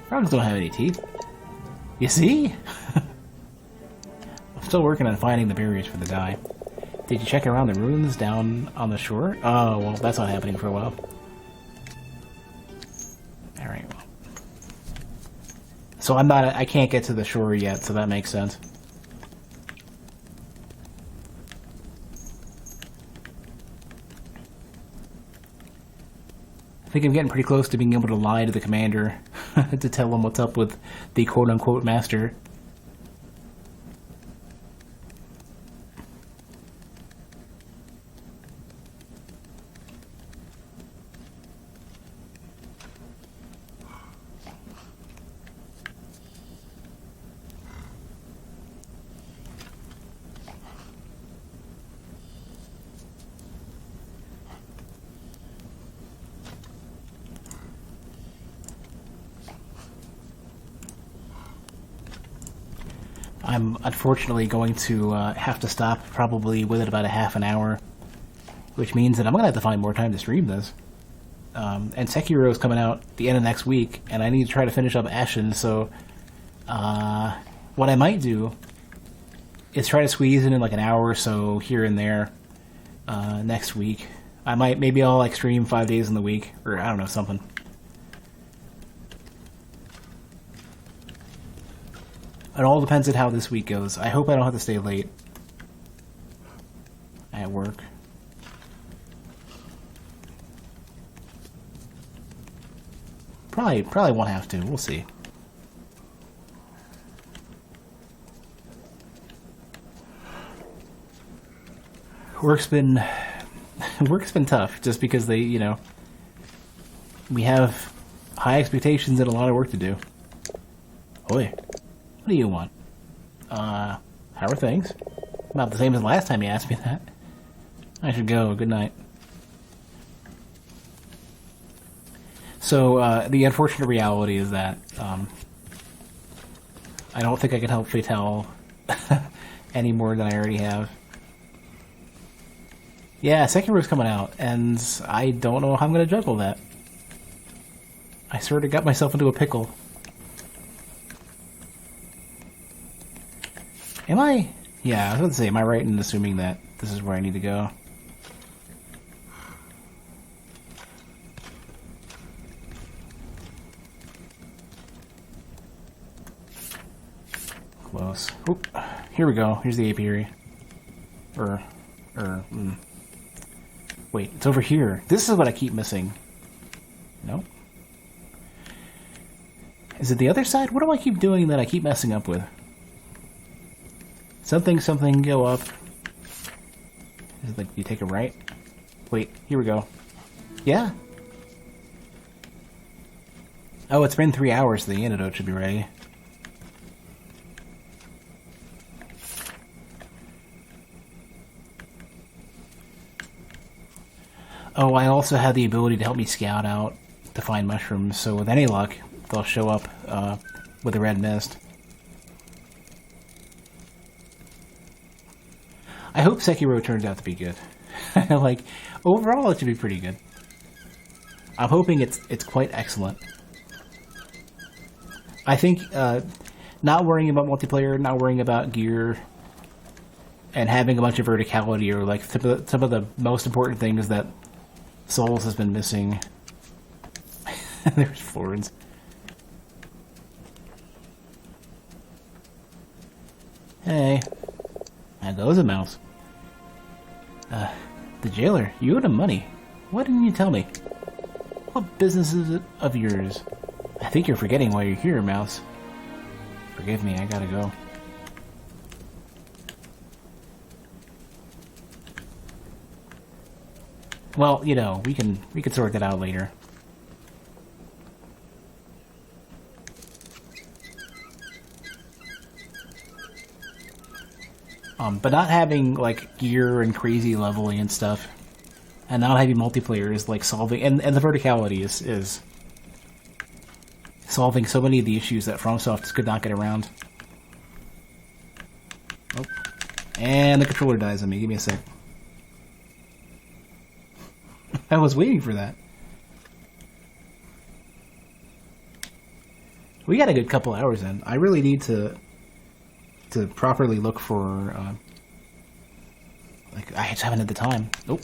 Frogs don't have any teeth. You see? I'm still working on finding the barriers for the dye. Did you check around the ruins down on the shore? Oh, well, that's not happening for a while. Alright, well. So I can't get to the shore yet, so that makes sense. I think I'm getting pretty close to being able to lie to the commander to tell him what's up with the quote-unquote master. I'm unfortunately going to have to stop probably within about a half an hour, which means that I'm going to have to find more time to stream this. And Sekiro is coming out the end of next week, and I need to try to finish up Ashen, so what I might do is try to squeeze in like an hour or so here and there next week. Maybe I'll like stream 5 days in the week, or I don't know, something. It all depends on how this week goes. I hope I don't have to stay late at work. Probably won't have to. We'll see. Work's been tough just because we have high expectations and a lot of work to do. Oi. What do you want? How are things? About the same as last time you asked me that. I should go. Good night. So, the unfortunate reality is that, I don't think I can help Fatal any more than I already have. Yeah, Sekiro's coming out, and I don't know how I'm going to juggle that. I sort of got myself into a pickle. Am I? Yeah, I was going to say, am I right in assuming that this is where I need to go? Close. Oop. Here we go. Here's the apiary. Wait, it's over here. This is what I keep missing. Nope. Is it the other side? What do I keep doing that I keep messing up with? Something, go up. Is it like you take a right? Wait, here we go. Yeah. Oh, it's been 3 hours, so the antidote should be ready. Oh, I also have the ability to help me scout out to find mushrooms, so with any luck, they'll show up with a red mist. I hope Sekiro turns out to be good. Like, overall it should be pretty good. I'm hoping it's quite excellent. I think not worrying about multiplayer, not worrying about gear, and having a bunch of verticality are like some of the most important things that Souls has been missing. There's Florence. Hey. There goes a mouse. The jailer, you owed him money. Why didn't you tell me? What business is it of yours? I think you're forgetting why you're here, mouse. Forgive me, I gotta go. Well, you know, we can sort that out later. But not having like gear and crazy leveling and stuff, and not having multiplayer is like solving, and the verticality is solving so many of the issues that FromSoft just could not get around. Nope. And the controller dies on me. Give me a sec. I was waiting for that. We got a good couple hours in. I really need to properly look for like I just haven't had the time. Nope.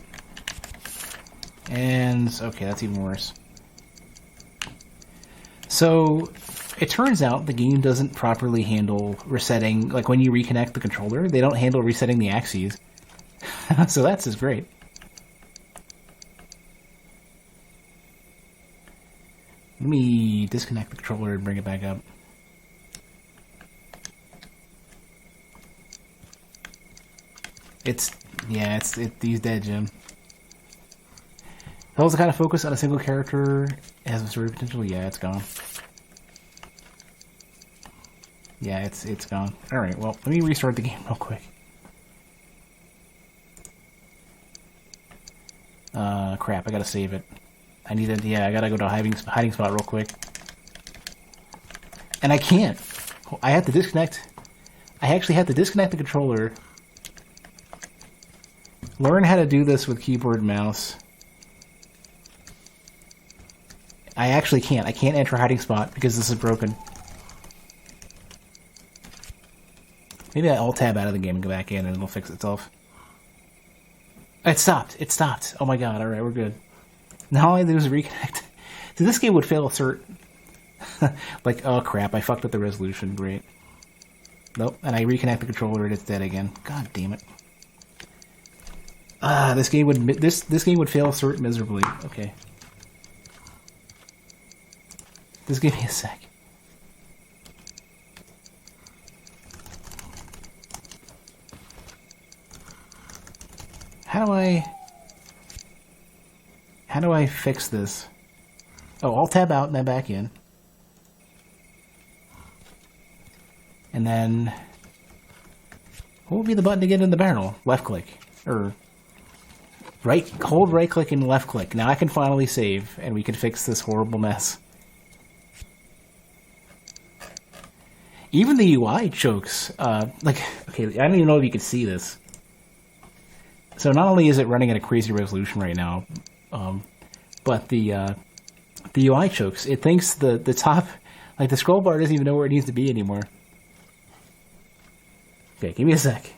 And okay, that's even worse. So it turns out the game doesn't properly handle resetting, like when you reconnect the controller, they don't handle resetting the axes. So that's just great. Let me disconnect the controller and bring it back up. He's dead, Jim. Holds the kind of focus on a single character, it has a story potential. Yeah, it's gone. Yeah, it's gone. Alright, well, let me restart the game real quick. Crap, I gotta save it. I gotta go to a hiding spot real quick. And I can't. I have to disconnect. I actually have to disconnect the controller. Learn how to do this with keyboard and mouse. I actually can't. I can't enter a hiding spot because this is broken. Maybe I alt-tab out of the game and go back in and it'll fix itself. It stopped. It stopped. Oh my god. Alright, we're good. Now all I do is reconnect. So this game would fail cert. Like, oh crap, I fucked up the resolution. Great. Nope. And I reconnect the controller and it's dead again. God damn it. This game would fail cert miserably. Okay. Just give me a sec. How do I fix this? Oh, I'll tab out and then back in. And then what would be the button to get in the barrel? Left click. Or Hold right click and left click. Now I can finally save, and we can fix this horrible mess. Even the UI chokes. Okay, I don't even know if you can see this. So not only is it running at a crazy resolution right now, but the UI chokes. It thinks the top, like the scroll bar doesn't even know where it needs to be anymore. Okay, give me a sec.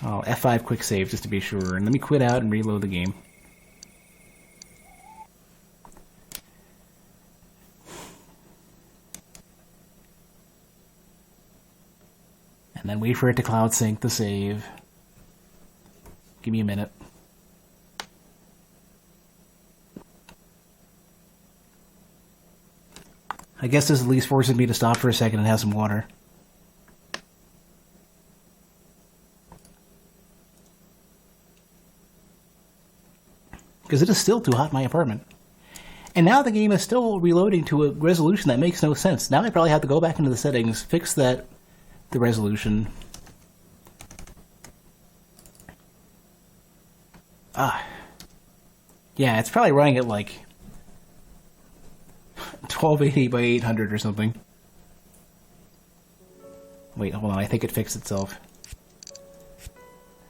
Oh, F5 quick save just to be sure, and let me quit out and reload the game. And then wait for it to cloud sync the save. Give me a minute. I guess this at least forces me to stop for a second and have some water. Because it is still too hot in my apartment. And now the game is still reloading to a resolution that makes no sense. Now I probably have to go back into the settings, fix the resolution. Yeah, it's probably running at like 1280 by 800 or something. Wait, hold on, I think it fixed itself.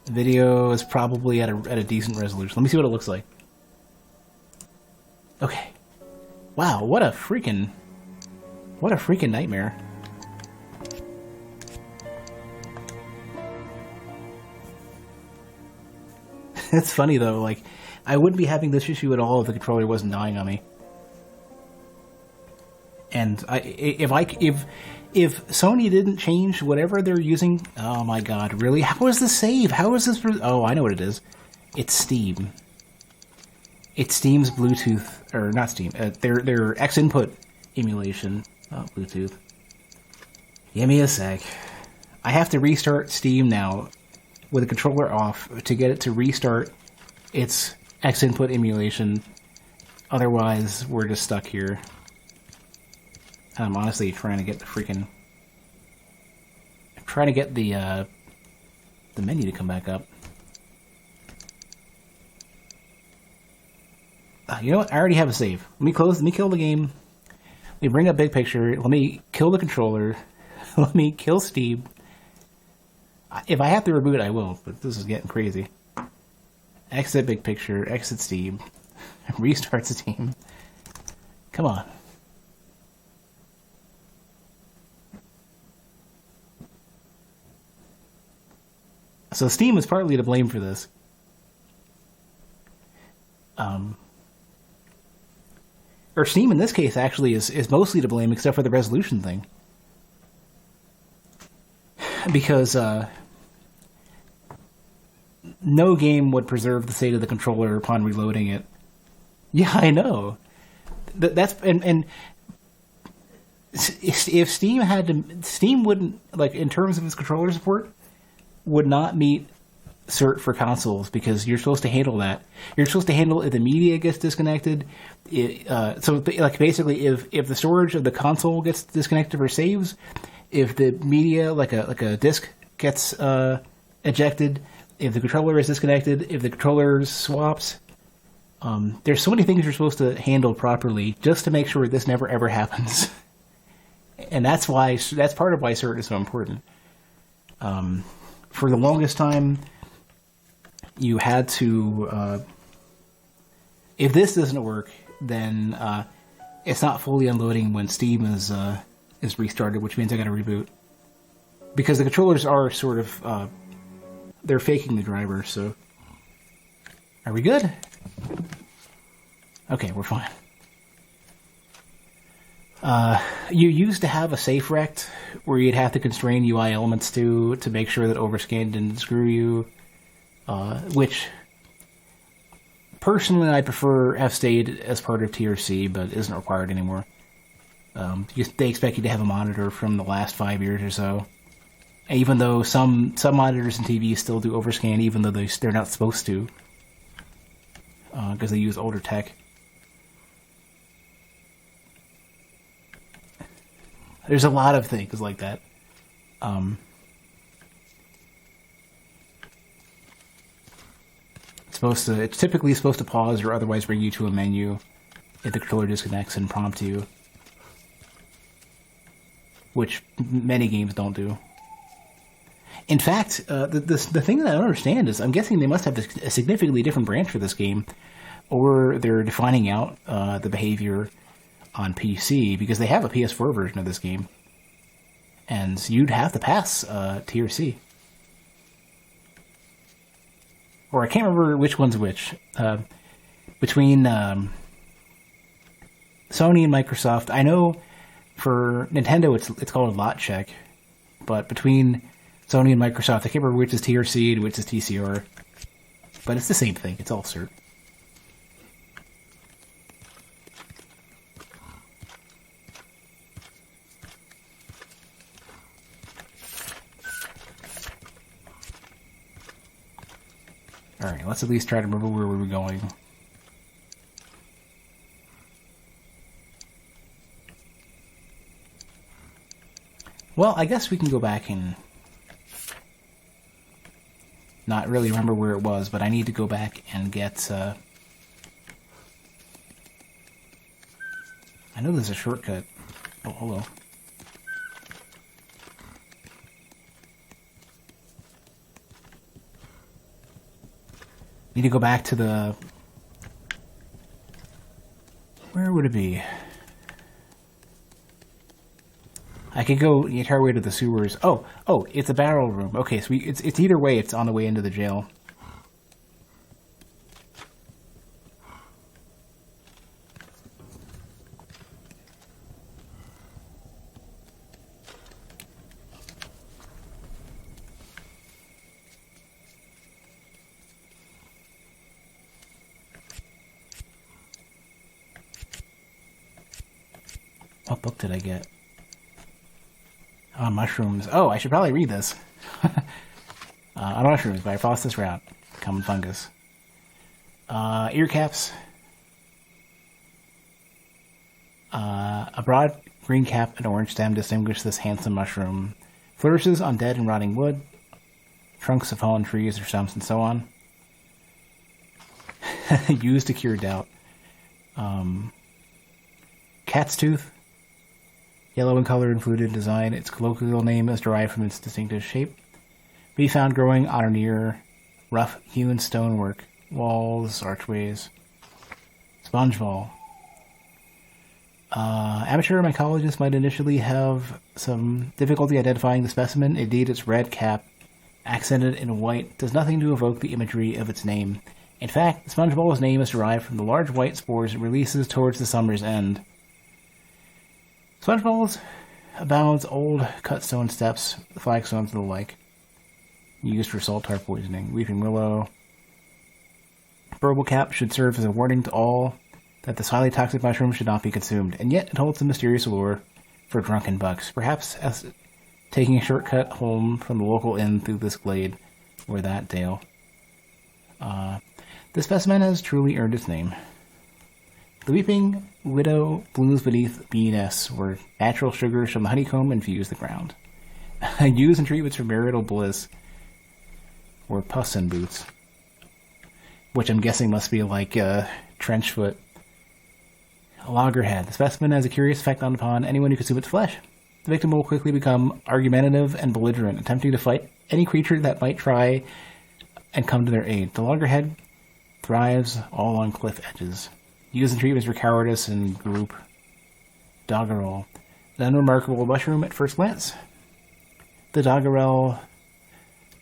Video is probably at a decent resolution. Let me see what it looks like. Okay. Wow, what a freaking nightmare. It's funny though, like, I wouldn't be having this issue at all if the controller wasn't dying on me. And if Sony didn't change whatever they're using, oh my god, really? How is this save? How is this? Oh, I know what it is. It's Steam. It's Steam's Bluetooth, or not Steam. Their X input emulation. Oh, Bluetooth. Give me a sec. I have to restart Steam now with the controller off to get it to restart its X input emulation. Otherwise, we're just stuck here. I'm honestly trying to get the freaking... I'm trying to get the menu to come back up. You know what? I already have a save. Let me kill the game. Let me bring up big picture. Let me kill the controller. Let me kill Steam. If I have to reboot, I will, but this is getting crazy. Exit big picture, exit Steam. Restart Steam. Come on. So Steam is partly to blame for this. Or Steam in this case actually is mostly to blame except for the resolution thing. Because no game would preserve the state of the controller upon reloading it. Yeah, I know. That's and if Steam had to, Steam wouldn't, like, in terms of its controller support, would not meet cert for consoles because you're supposed to handle that. You're supposed to handle if the media gets disconnected. So, like, basically, if the storage of the console gets disconnected for saves, if the media, like a disc, gets ejected, if the controller is disconnected, if the controller swaps, there's so many things you're supposed to handle properly just to make sure this never ever happens. And that's part of why cert is so important. For the longest time, you had to, if this doesn't work, then it's not fully unloading when Steam is restarted, which means I got to reboot. Because the controllers are sort of, they're faking the driver, so. Are we good? Okay, we're fine. You used to have a safe rect where you'd have to constrain UI elements to make sure that overscan didn't screw you, which personally I prefer have stayed as part of TRC, but isn't required anymore. They expect you to have a monitor from the last 5 years or so, even though some monitors and TVs still do overscan, even though they're not supposed to, because they use older tech. There's a lot of things like that. It's typically supposed to pause or otherwise bring you to a menu if the controller disconnects and prompt you, which many games don't do. In fact, the thing that I don't understand is I'm guessing they must have a significantly different branch for this game, or they're defining out the behavior on PC, because they have a PS4 version of this game, and you'd have to pass Tier C. Or I can't remember which one's which. Between Sony and Microsoft, I know for Nintendo it's called a lot check, but between Sony and Microsoft, I can't remember which is TRC and which is TCR, but it's the same thing. It's all cert. Alright, let's at least try to remember where we were going. Well, I guess we can go back and not really remember where it was, but I need to go back and get... I know there's a shortcut. Oh, hello. Need to go back to the... Where would it be? I could go the entire way to the sewers. Oh, it's a barrel room. Okay, so it's either way. It's on the way into the jail. What book did I get? On mushrooms. Oh, I should probably read this. On mushrooms by Faustus Rout. Common fungus. Ear caps. A broad green cap and orange stem distinguish this handsome mushroom. Flourishes on dead and rotting wood, trunks of fallen trees or stumps, and so on. Used to cure doubt. Cat's tooth. Yellow in color and fluted design. Its colloquial name is derived from its distinctive shape. Be found growing on or near rough-hewn stonework, walls, archways. Sponge ball. Amateur mycologists might initially have some difficulty identifying the specimen. Indeed, its red cap, accented in white, does nothing to evoke the imagery of its name. In fact, the sponge ball's name is derived from the large white spores it releases towards the summer's end. Sponge balls abounds old cut stone steps, flagstones, and the like, used for salt tar poisoning. Weeping willow. Burble cap should serve as a warning to all that this highly toxic mushroom should not be consumed, and yet it holds a mysterious allure for drunken bucks, perhaps as taking a shortcut home from the local inn through this glade or that dale. This specimen has truly earned its name. The weeping widow blooms beneath bee nests, where natural sugars from the honeycomb infuse the ground. Used in treatments for marital bliss, or pus in boots, which I'm guessing must be like trench foot. A loggerhead. The specimen has a curious effect upon anyone who consumes its flesh. The victim will quickly become argumentative and belligerent, attempting to fight any creature that might try and come to their aid. The loggerhead thrives all on cliff edges. Used in treatments for cowardice and group. Doggerel. An unremarkable mushroom at first glance. The doggerel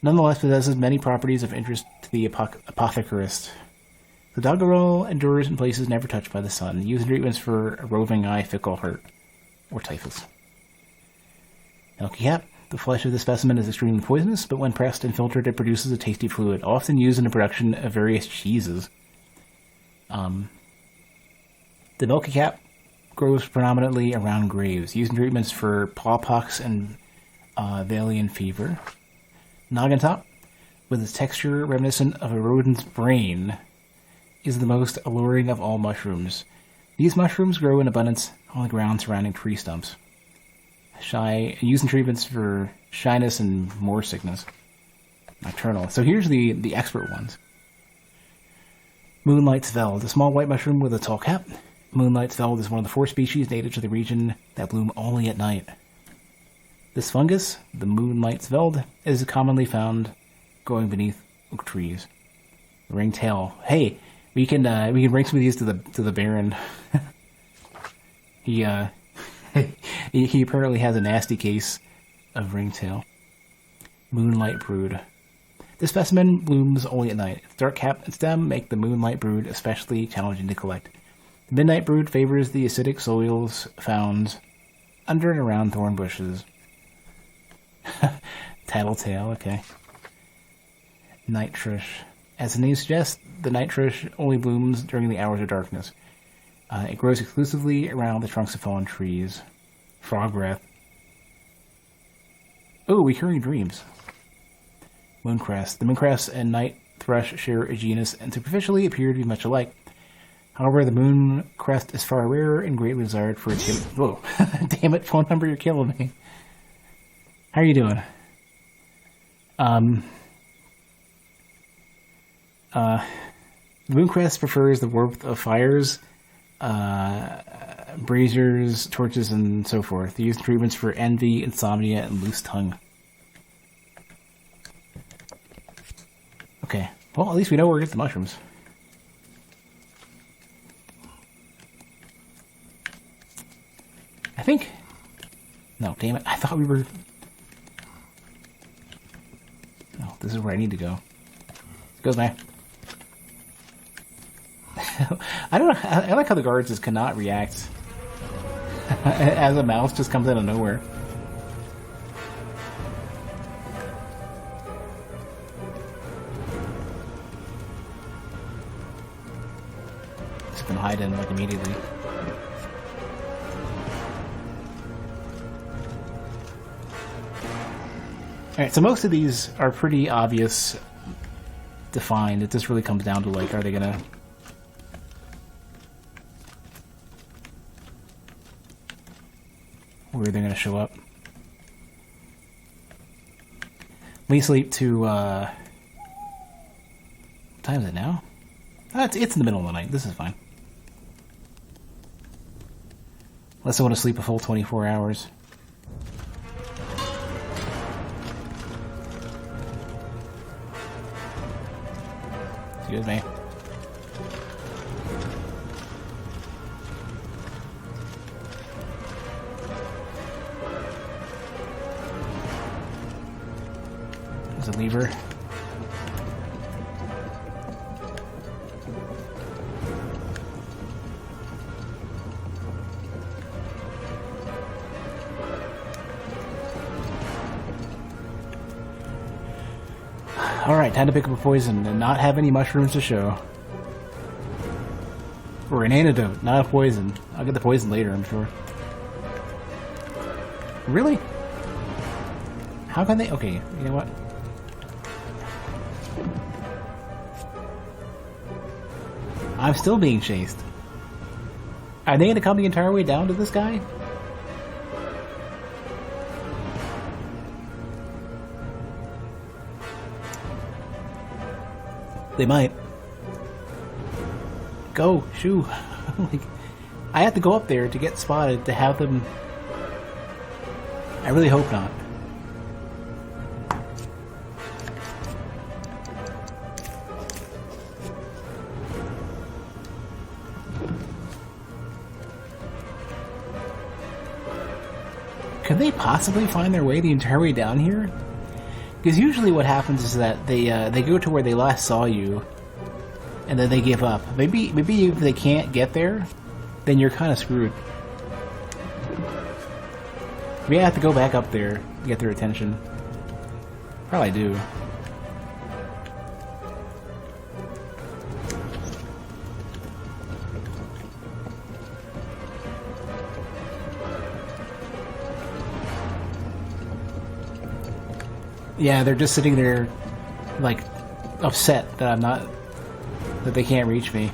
nonetheless possesses many properties of interest to the apothecarist. The doggerel endures in places never touched by the sun. Used in treatments for a roving eye, fickle heart, or typhus. Milky cap. The flesh of the specimen is extremely poisonous, but when pressed and filtered, it produces a tasty fluid, often used in the production of various cheeses. The milky cap grows predominantly around graves, used in treatments for pawpox and Valian fever. Noggin top, with its texture reminiscent of a rodent's brain, is the most alluring of all mushrooms. These mushrooms grow in abundance on the ground surrounding tree stumps. Used in treatments for shyness and more sickness. Nocturnal. So here's the expert ones. Moonlight's Veld, a small white mushroom with a tall cap. Moonlight's Veld is one of the 4 species native to the region that bloom only at night. This fungus, the Moonlight's Veld, is commonly found growing beneath oak trees. Ringtail. Hey, we can bring some of these to the Baron. he apparently has a nasty case of ringtail. Moonlight Brood. This specimen blooms only at night. Its dark cap and stem make the Moonlight Brood especially challenging to collect. The Midnight Brood favors the acidic soils found under and around thorn bushes. Tattletale, okay. Nightrush. As the name suggests, the nightrush only blooms during the hours of darkness. It grows exclusively around the trunks of fallen trees. Frog breath. Oh, recurring dreams. Mooncrest. The mooncrest and night thrush share a genus and superficially appear to be much alike. However, the mooncrest is far rarer and greatly desired for its... Whoa. Damn it, phone number, you're killing me. How are you doing? The mooncrest prefers the warmth of fires, braziers, torches, and so forth. They use treatments for envy, insomnia, and loose tongue. Okay, well, at least we know where to get the mushrooms. I think... No, damn it, I thought we were... No, this is where I need to go. Goes by. I don't know, I like how the guards just cannot react as a mouse just comes out of nowhere. Just gonna hide in like immediately. Alright, so most of these are pretty obvious defined. It just really comes down to like, are they gonna... where they're going to show up. We sleep to, what time is it now? It's in the middle of the night. This is fine. Unless I want to sleep a full 24 hours. Excuse me. A lever. Alright, time to pick up a poison and not have any mushrooms to show. Or an antidote, not a poison. I'll get the poison later, I'm sure. Really? How can they... Okay, you know what? I'm still being chased. Are they going to come the entire way down to this guy? They might. Go, shoo. Like, I have to go up there to get spotted to have them... I really hope not. Could they possibly find their way the entire way down here? Because usually what happens is that they go to where they last saw you, and then they give up. Maybe if they can't get there, then you're kind of screwed. Maybe I have to go back up there to get their attention. Probably do. Yeah, they're just sitting there, like, upset that I'm not... that they can't reach me.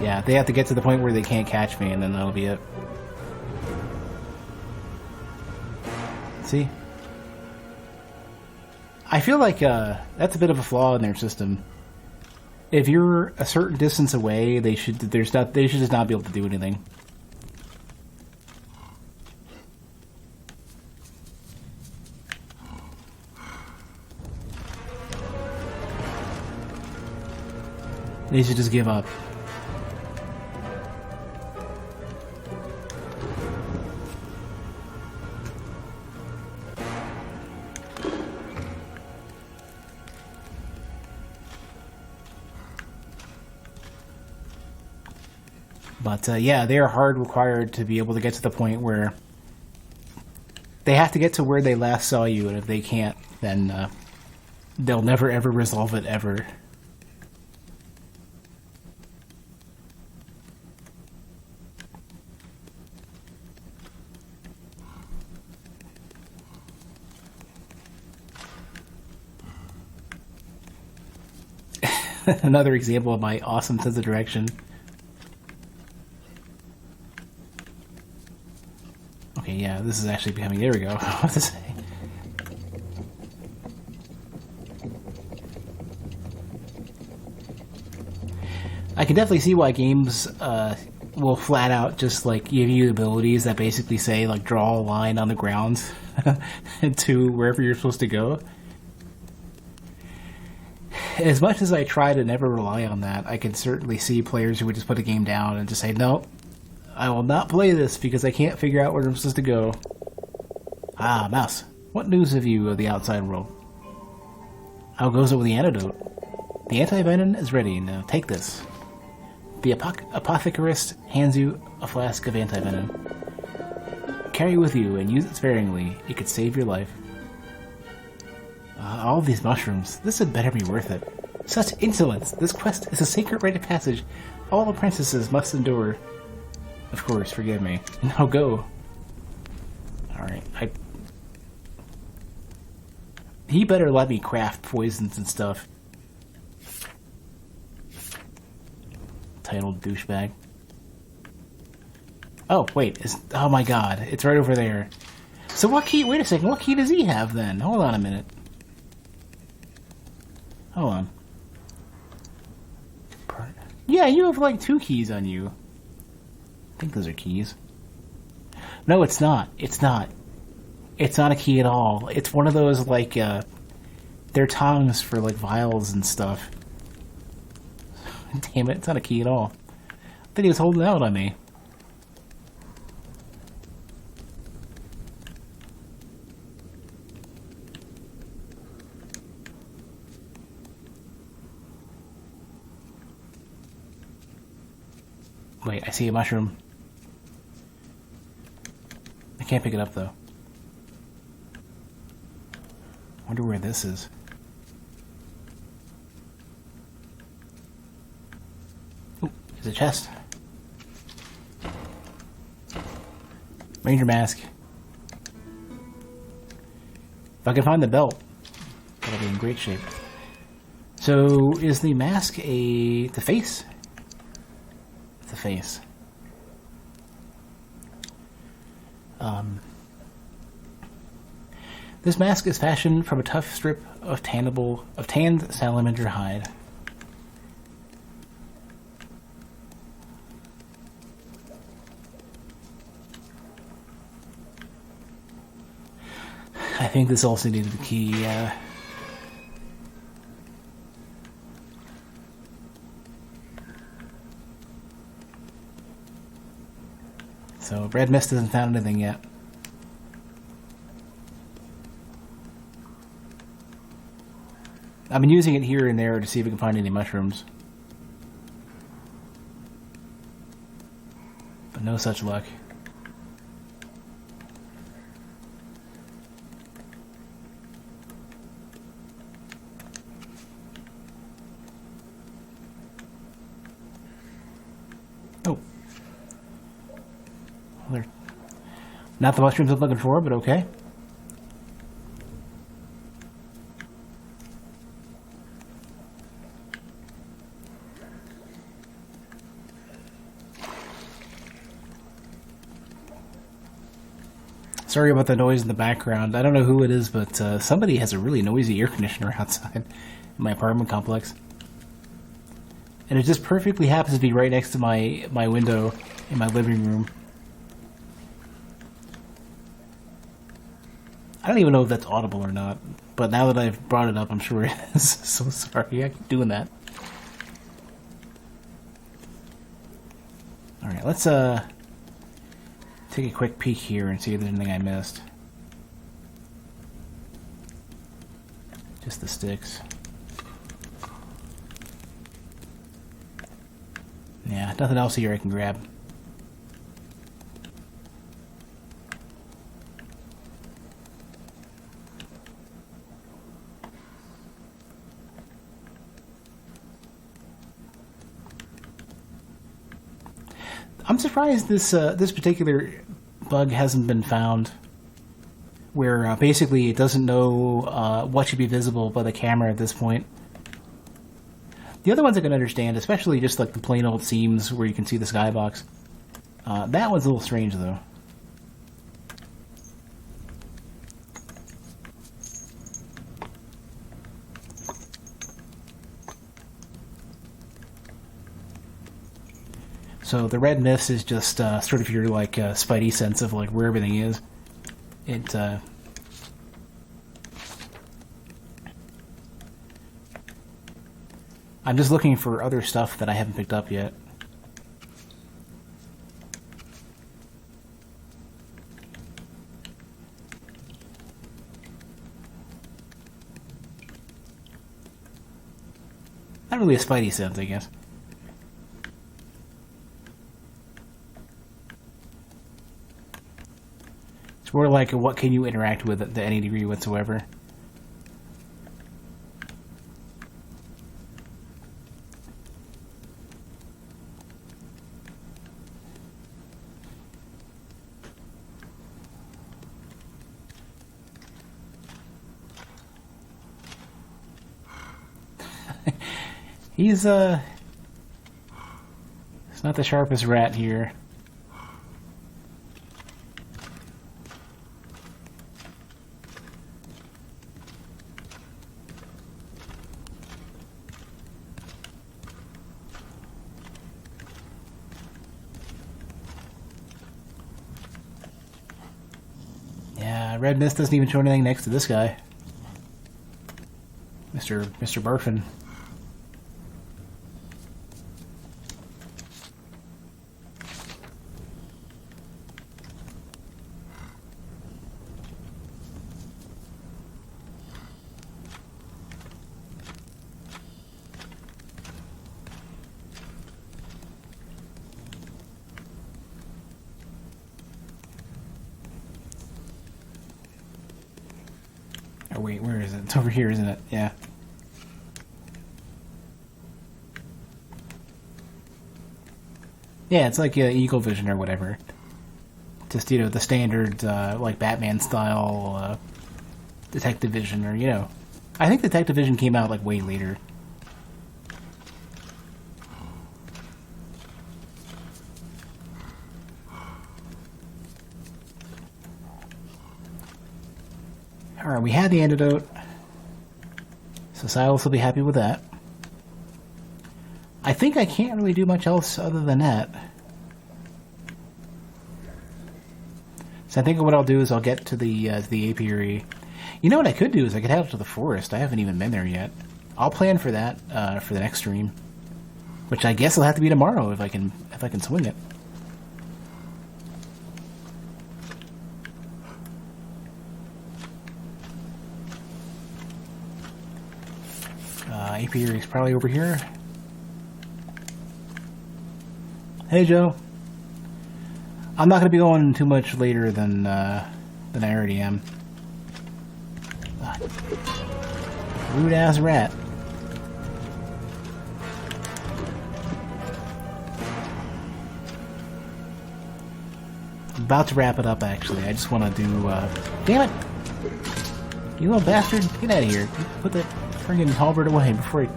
Yeah, they have to get to the point where they can't catch me, and then that'll be it. See? I feel like that's a bit of a flaw in their system. If you're a certain distance away, they should just not be able to do anything. They should just give up. But yeah, they are hard required to be able to get to the point where they have to get to where they last saw you, and if they can't, then they'll never ever resolve it ever. Another example of my awesome sense of direction. Okay, yeah, this is actually becoming... There we go. What to say? I can definitely see why games will flat out just like give you abilities that basically say like draw a line on the ground to wherever you're supposed to go. As much as I try to never rely on that, I can certainly see players who would just put a game down and just say, no, I will not play this because I can't figure out where I'm supposed to go. Ah, Mouse, what news have you of the outside world? How goes it with the antidote? The anti-venom is ready. Now take this. The apothecarist hands you a flask of anti-venom. Carry it with you and use it sparingly. It could save your life. All of these mushrooms. This had better be worth it. Such insolence! This quest is a sacred rite of passage. All apprentices must endure. Of course, forgive me. Now go. Alright, he better let me craft poisons and stuff. Titled douchebag. Oh, wait. Oh my god. It's right over there. So what key... Wait a second. What key does he have then? Hold on a minute. Hold on. Yeah, you have like 2 keys on you. I think those are keys. No, it's not. It's not. It's not a key at all. It's one of those like they're tongs for like vials and stuff. Damn it, it's not a key at all. I think he was holding out on me. Wait, I see a mushroom. I can't pick it up, though. Wonder where this is. Ooh, there's a chest. Ranger mask. If I can find the belt, that'll be in great shape. So, is the mask the face? The face. This mask is fashioned from a tough strip of tanned salamander hide. I think this also needed the key, yeah. So, Red Mist hasn't found anything yet. I've been using it here and there to see if we can find any mushrooms. But no such luck. Oh. Well, not the mushrooms I'm looking for, but okay. Sorry about the noise in the background. I don't know who it is, but somebody has a really noisy air conditioner outside in my apartment complex. And it just perfectly happens to be right next to my window in my living room. I don't even know if that's audible or not, but now that I've brought it up, I'm sure it is. So sorry, I keep doing that. Alright, let's take a quick peek here and see if there's anything I missed. Just the sticks. Yeah, nothing else here I can grab. I'm surprised this particular bug hasn't been found, where basically it doesn't know what should be visible by the camera at this point. The other ones I can understand, especially just like the plain old seams where you can see the skybox. That one's a little strange though. So the red mist is just sort of your like spidey sense of like where everything is. It I'm just looking for other stuff that I haven't picked up yet. Not really a spidey sense, I guess. It's more like what can you interact with to any degree whatsoever. He's not the sharpest rat here. Yeah, red mist doesn't even show anything next to this guy. Mr. Burfin. Oh wait, where is it? It's over here, isn't it? Yeah. Yeah, it's like Eagle Vision or whatever. Just, you know, the standard, like Batman style Detective Vision, or, you know. I think Detective Vision came out, like, way later. Alright, we had the antidote. So Silas will be happy with that. I think I can't really do much else other than that. So I think what I'll do is I'll get to the apiary. You know what I could do is I could head up to the forest. I haven't even been there yet. I'll plan for that for the next stream, which I guess will have to be tomorrow if I can swing it. Apiary is probably over here. Hey, Joe. I'm not going to be going too much later than I already am. Rude ass rat. I'm about to wrap it up, actually. I just want to do. Damn it! You little bastard! Get out of here! Put that friggin' halberd away before I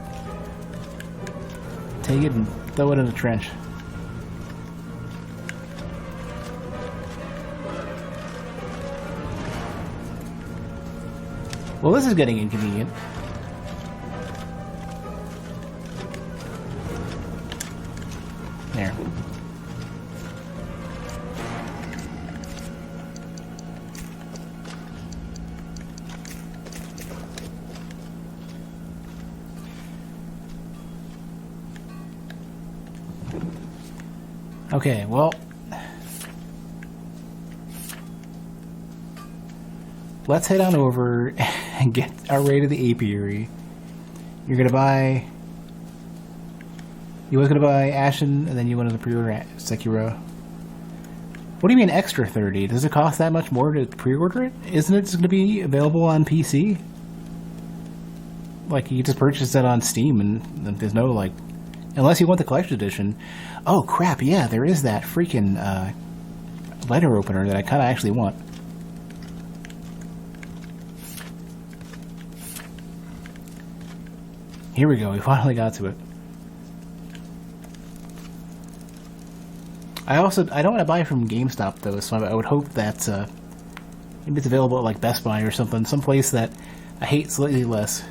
take it and throw it in the trench. Well, this is getting inconvenient. There. Okay, well, let's head on over and get our way to the apiary. You're gonna buy. You was gonna buy Ashen, and then you wanted to pre-order Sekiro. What do you mean extra 30? Does it cost that much more to pre-order it? Isn't it just gonna be available on PC? Like, you just purchase it on Steam, and there's no, like... Unless you want the collector's edition. Oh, crap, yeah, there is that freaking letter opener that I kind of actually want. Here we go, we finally got to it. I don't want to buy from GameStop, though, so I would hope that maybe it's available at, like, Best Buy or something, someplace that I hate slightly less.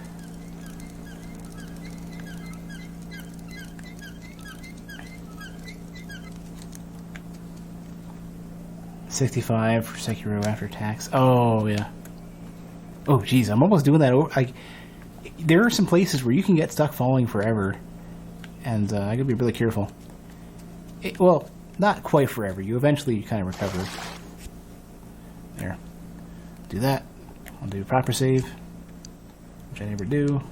$65 for Sekiro after tax. Oh, yeah. Oh, geez, I'm almost doing that. There are some places where you can get stuck falling forever, and I gotta be really careful. Well, not quite forever. You eventually kind of recover. There. Do that. I'll do a proper save, which I never do.